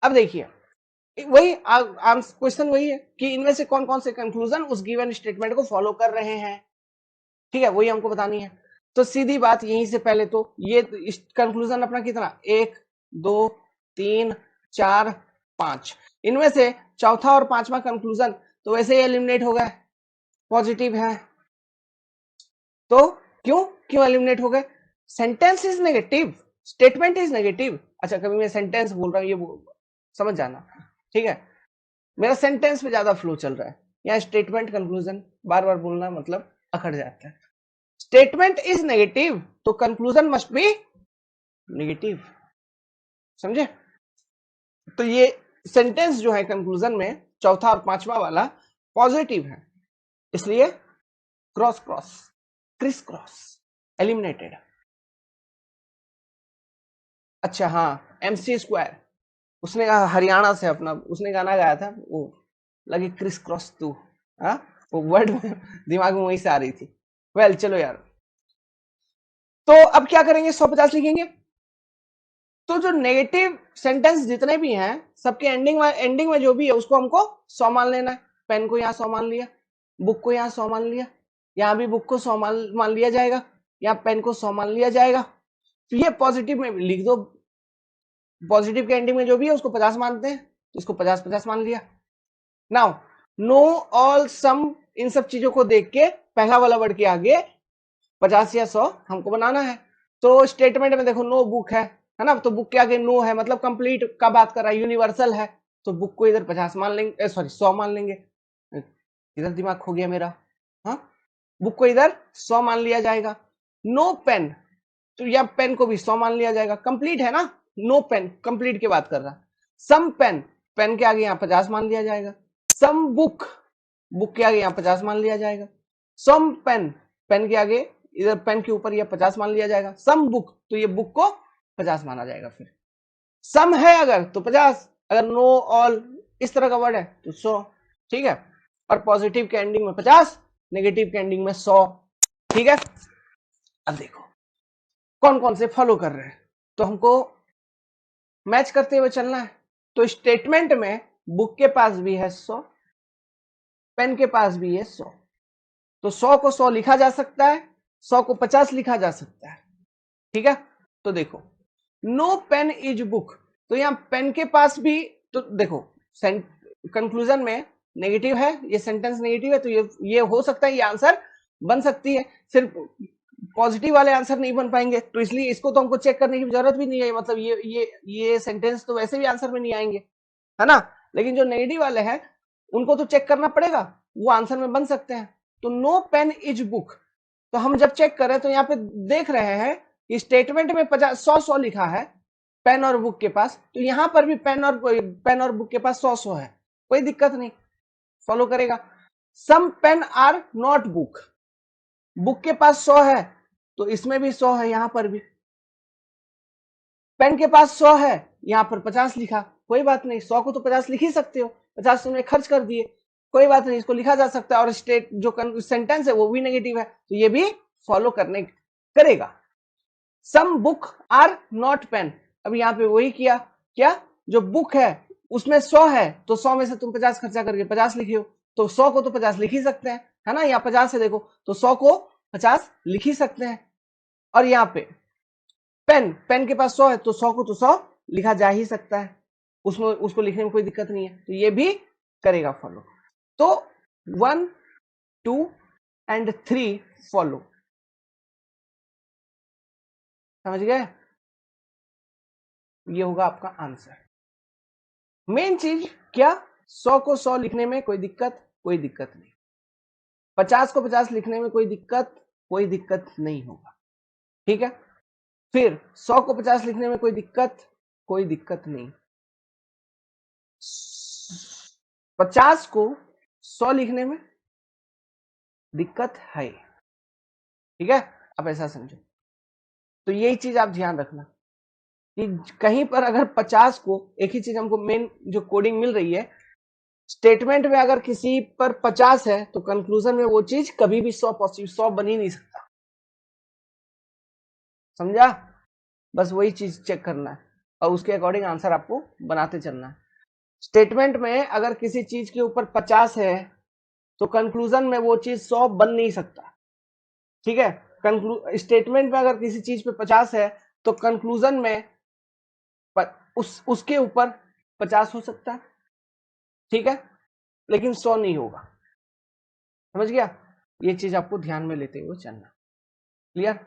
अब देखिए वही क्वेश्चन वही है कि इनमें से कौन कौन से कंक्लूजन उस गिवन स्टेटमेंट को फॉलो कर रहे हैं, ठीक है वही हमको बतानी है। तो सीधी बात यहीं से पहले तो ये कंक्लूजन अपना कितना, 1 2 3 4 5, इनमें से चौथा और पांचवा कंक्लूजन तो वैसे ही एलिमिनेट हो गए, पॉजिटिव है। तो क्यों क्यों एलिमिनेट हो गए, sentence is negative, statement is negative. अच्छा कभी मैं सेंटेंस बोल रहा हूं ये समझ जाना, ठीक है मेरा सेंटेंस पे ज्यादा फ्लो चल रहा है, यहाँ स्टेटमेंट कंक्लूजन बार बार बोलना मतलब अखड़ जाता है। स्टेटमेंट इज नेगेटिव तो कंक्लूजन मस्ट बी नेगेटिव, समझे। तो ये सेंटेंस जो है कंक्लूजन में चौथा और पांचवा वाला पॉजिटिव है, इसलिए cross cross criss cross eliminated. अच्छा हाँ MC स्क्वायर, उसने कहा हरियाणा से अपना उसने गाना गाया था वो लगी क्रिस क्रॉस तू, हाँ वो वर्ड दिमाग में वहीं से आ रही थी। वेल चलो यार, तो अब क्या करेंगे 150 लिखेंगे। तो जो नेगेटिव सेंटेंस जितने भी हैं सबके एंडिंग में जो भी है उसको हमको 100 मान लेना है। पेन को यहाँ 100 मान लिया, बुक को यहाँ 100 मान लिया, यहाँ भी बुक को 100 मान लिया जाएगा, यहाँ पेन को 100 मान लिया जाएगा। तो ये पॉजिटिव में लिख दो, पॉजिटिव के एंडिंग में जो भी है उसको 50 मानते हैं तो इसको 50-50 मान लिया। नाउ नो ऑल सम, इन सब चीजों को देख के पहला वाला वर्ड के आगे 50 या 100 हमको बनाना है। तो स्टेटमेंट में देखो नो बुक है ना, तो बुक के आगे नो है मतलब कंप्लीट का बात कर रहा है, यूनिवर्सल है, तो बुक को इधर 50 मान लेंगे, सॉरी 100 मान लेंगे, इधर दिमाग खो गया मेरा, हाँ बुक को इधर 100 मान लिया जाएगा। नो पेन तो या पेन को भी 100 मान लिया जाएगा, कंप्लीट है ना, नो पेन कंप्लीट की बात कर रहा। सम पेन, पेन के आगे यहाँ 50 मान लिया जाएगा। सम बुक, बुक के आगे यहाँ 50 मान लिया जाएगा। सम पेन, पेन के आगे इधर पेन के ऊपर यह 50 मान लिया जाएगा। सम बुक तो ये बुक को 50 माना जाएगा। फिर सम है अगर तो 50, अगर नो ऑल इस तरह का वर्ड है तो 100, ठीक है। और पॉजिटिव के एंडिंग में 50, नेगेटिव के एंडिंग में 100, ठीक है। अब देखो कौन कौन से फॉलो कर रहे हैं, तो हमको मैच करते हुए चलना है। तो स्टेटमेंट में बुक के पास भी है 100, पेन के पास भी है 100, तो 100 को 100 लिखा जा सकता है, 100 को 50 लिखा जा सकता है, ठीक है। तो देखो नो पेन इज बुक, तो यहां पेन के पास भी, तो देखो कंक्लूजन में नेगेटिव है, ये सेंटेंस नेगेटिव है, तो ये हो सकता है ये आंसर बन सकती है, सिर्फ पॉजिटिव वाले आंसर नहीं बन पाएंगे, तो इसलिए इसको तो हमको चेक करने की जरूरत भी नहीं है, मतलब ये सेंटेंस तो वैसे भी आंसर में नहीं आएंगे, है ना। लेकिन जो नेगेटिव वाले हैं उनको तो चेक करना पड़ेगा, वो आंसर में बन सकते हैं। तो नो पेन इज बुक, तो हम जब चेक करें तो यहाँ पे देख रहे हैं कि स्टेटमेंट में 100 लिखा है पेन और बुक के पास, तो यहां पर भी पेन और बुक के पास 100 है, कोई दिक्कत नहीं, फॉलो करेगा। Some pen are not book, book के पास 100 है तो इसमें भी 100 है, यहां पर भी। पेन के पास 100 है, यहां पर 50 लिखा, कोई बात नहीं, 100 को तो 50 लिख ही सकते हो, 50 तुमने खर्च कर दिए, कोई बात नहीं, इसको लिखा जा सकता है। और स्टेट जो सेंटेंस है वो भी नेगेटिव है, तो ये भी फॉलो करने करेगा। Some book are not pen, अब यहाँ पे वही किया, क्या जो बुक है उसमें 100 है, तो 100 में से तुम 50 खर्चा करके 50 लिखे हो, तो 100 को तो 50 लिख ही सकते हैं, है ना। यहाँ 50 है देखो, तो 100 को 50 लिख ही सकते हैं। और यहाँ पे पेन, पेन के पास 100 है तो 100 को तो 100 लिखा जा ही सकता है, उसमें उसको लिखने में कोई दिक्कत नहीं है, तो ये भी करेगा फॉलो। तो 1 2 एंड 3 फॉलो, समझ गए, ये होगा आपका आंसर। मेन चीज क्या, 100 को 100 लिखने में कोई दिक्कत कोई दिक्कत नहीं। 50 को 50 लिखने में कोई दिक्कत नहीं होगा, ठीक है। फिर 100 को 50 लिखने में कोई दिक्कत नहीं। 50 को 100 लिखने में दिक्कत है, ठीक है। अब ऐसा समझो, तो यही चीज आप ध्यान रखना कि कहीं पर अगर 50 को, एक ही चीज हमको मेन जो कोडिंग मिल रही है, स्टेटमेंट में अगर किसी पर 50 है तो कंक्लूजन में वो चीज कभी भी 100 बन ही नहीं सकता, समझा। बस वही चीज चेक करना है और उसके अकॉर्डिंग आंसर आपको बनाते चलना है। स्टेटमेंट में अगर किसी चीज के ऊपर 50 है तो कंक्लूजन में वो चीज 100 बन नहीं सकता, ठीक है। स्टेटमेंट में अगर किसी चीज पे 50 है तो कंक्लूजन में उसके ऊपर 50 हो सकता है, ठीक है, लेकिन 100 नहीं होगा। समझ गया, ये चीज आपको ध्यान में लेते हुए चलना। क्लियर।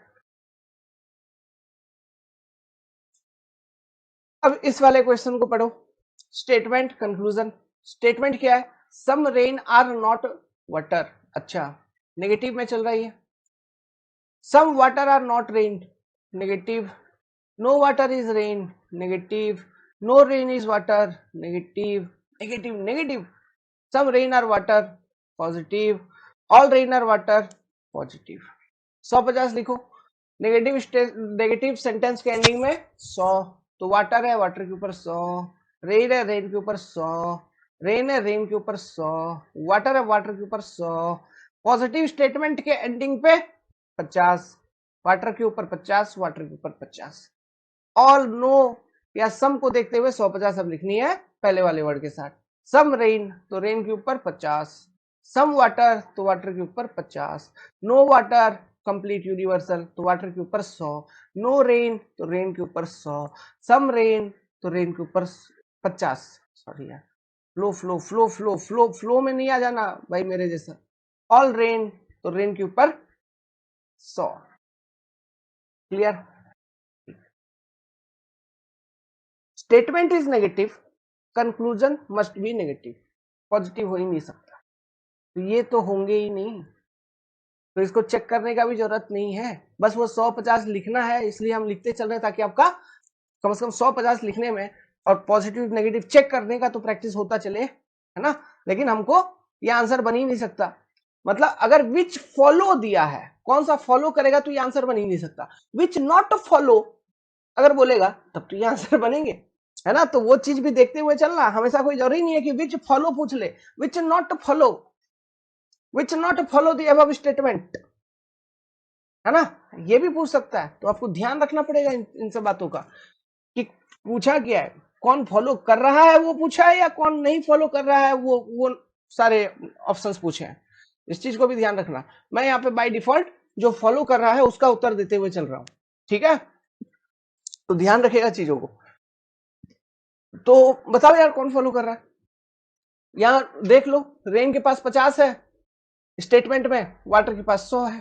अब इस वाले क्वेश्चन को पढ़ो। Statement conclusion. स्टेटमेंट क्या है? Some rain are not water. अच्छा, नेगेटिव में चल रही है। Some water are not rain, negative. No water is rain, negative. No rain is water, negative negative negative. Some rain are water, positive. All rain are water, positive. 150 लिखो। नेगेटिव सेंटेंस के एंडिंग में 100, तो वाटर है, वाटर के ऊपर 100। रेन है, रेन के ऊपर 100। रेन है, रेन के ऊपर 100। वाटर है, वाटर के ऊपर 100। पॉजिटिव स्टेटमेंट के एंडिंग पे 50, वाटर के ऊपर 50, वाटर के ऊपर 50। ऑल, नो या सम को देखते हुए 150 अब लिखनी है पहले वाले वर्ड के साथ। सम रेन, तो रेन के ऊपर 50। सम वाटर, तो वाटर के ऊपर 50। नो वाटर, कंप्लीट यूनिवर्सल, तो वाटर के ऊपर 100। नो रेन, तो रेन के ऊपर 100। सम रेन, तो रेन के ऊपर 50। सॉरी यार, flow flow flow flow flow flow में नहीं आ जाना भाई मेरे जैसा। ऑल रेन, तो रेन के ऊपर 100। Clear. Statement is negative, conclusion must B negative. Positive हो ही नहीं सकता, तो ये तो होंगे ही नहीं, तो इसको चेक करने का भी जरूरत नहीं है। बस वो 150 लिखना है, इसलिए हम लिखते चल रहे हैं ताकि आपका कम से कम 150 लिखने में और पॉजिटिव नेगेटिव चेक करने का तो प्रैक्टिस होता चले, है ना। लेकिन हमको ये आंसर बन ही नहीं सकता। मतलब अगर विच फॉलो दिया है, कौन सा फॉलो करेगा, तो ये आंसर बन ही नहीं सकता। विच नॉट फॉलो अगर बोलेगा तब तो ये आंसर बनेंगे, है ना। तो वो चीज भी देखते हुए चलना। हमेशा कोई जरूरी नहीं है कि विच फॉलो पूछ ले। Which not follow the above statement, है ना, ये भी पूछ सकता है। तो आपको ध्यान रखना पड़ेगा इन सब बातों का कि पूछा क्या है, कौन फॉलो कर रहा है वो पूछा है, या कौन नहीं फॉलो कर रहा है वो सारे ऑप्शंस पूछे हैं। इस चीज को भी ध्यान रखना। मैं यहाँ पे बाय डिफॉल्ट जो फॉलो कर रहा है उसका उत्तर देते हुए चल रहा हूं, ठीक है। तो ध्यान रखेगा चीजों को। तो बताओ यार कौन फॉलो कर रहा है। यहां देख लो, रेन के पास 50 है स्टेटमेंट में, वाटर के पास 100 है।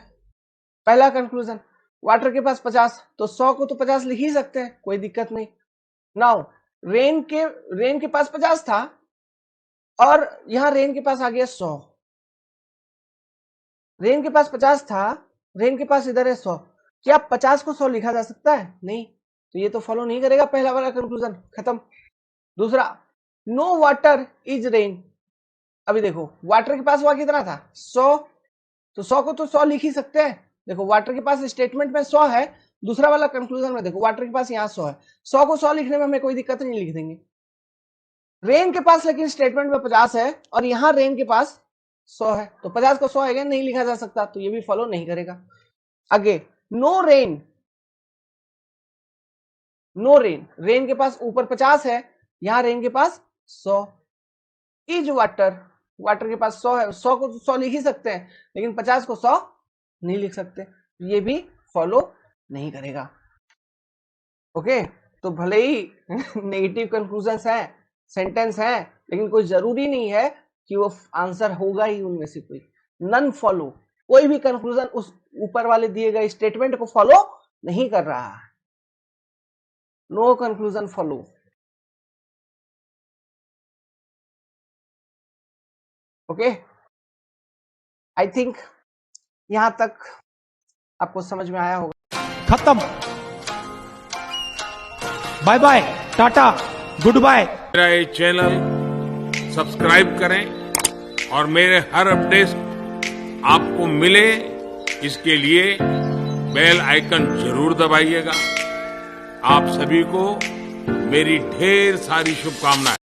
पहला कंक्लूजन, वाटर के पास 50, तो 100 को तो 50 लिख ही सकते हैं, कोई दिक्कत नहीं। नाउ रेन के पास 50 था और यहां रेन के पास आ गया 100। रेन के पास 50 था, रेन के पास इधर है 100। क्या 50 को 100 लिखा जा सकता है? नहीं, तो ये तो फॉलो नहीं करेगा, पहला वाला कंक्लूजन खत्म। दूसरा, नो वाटर इज रेन। अभी देखो, वाटर के पास हुआ कितना था? 100, तो 100 को तो 100 लिख ही सकते हैं। देखो वाटर के पास स्टेटमेंट में 100 है, दूसरा वाला कंक्लूजन में देखो वाटर के पास यहाँ 100 है। 100 को 100 लिखने में हमें कोई दिक्कत नहीं, लिख देंगे। रेन के पास लेकिन स्टेटमेंट में 50 है और यहां रेन के पास 100 है, तो 50 को 100 अगेन नहीं लिखा जा सकता, तो ये भी फॉलो नहीं करेगा। आगे, नो रेन, रेन के पास ऊपर 50 है, यहां रेन के पास 100। इज वाटर के पास 100 है, 100 को 100 लिख ही सकते हैं, लेकिन 50 को 100 नहीं लिख सकते, ये भी फॉलो नहीं करेगा। ओके, तो भले ही नेगेटिव कंक्लूजन है, सेंटेंस है, लेकिन कोई जरूरी नहीं है कि वो आंसर होगा ही उनमें से कोई। नन फॉलो, कोई भी कंक्लूजन उस ऊपर वाले दिए गए स्टेटमेंट को फॉलो नहीं कर रहा है। No conclusion follow. Okay, I think यहां तक आपको समझ में आया होगा। खत्म। Bye bye, tata, good bye. मेरा ये चैनल सब्सक्राइब करें और मेरे हर अपडेट आपको मिले इसके लिए बेल आइकन जरूर दबाइएगा। आप सभी को मेरी ढेर सारी शुभकामनाएं।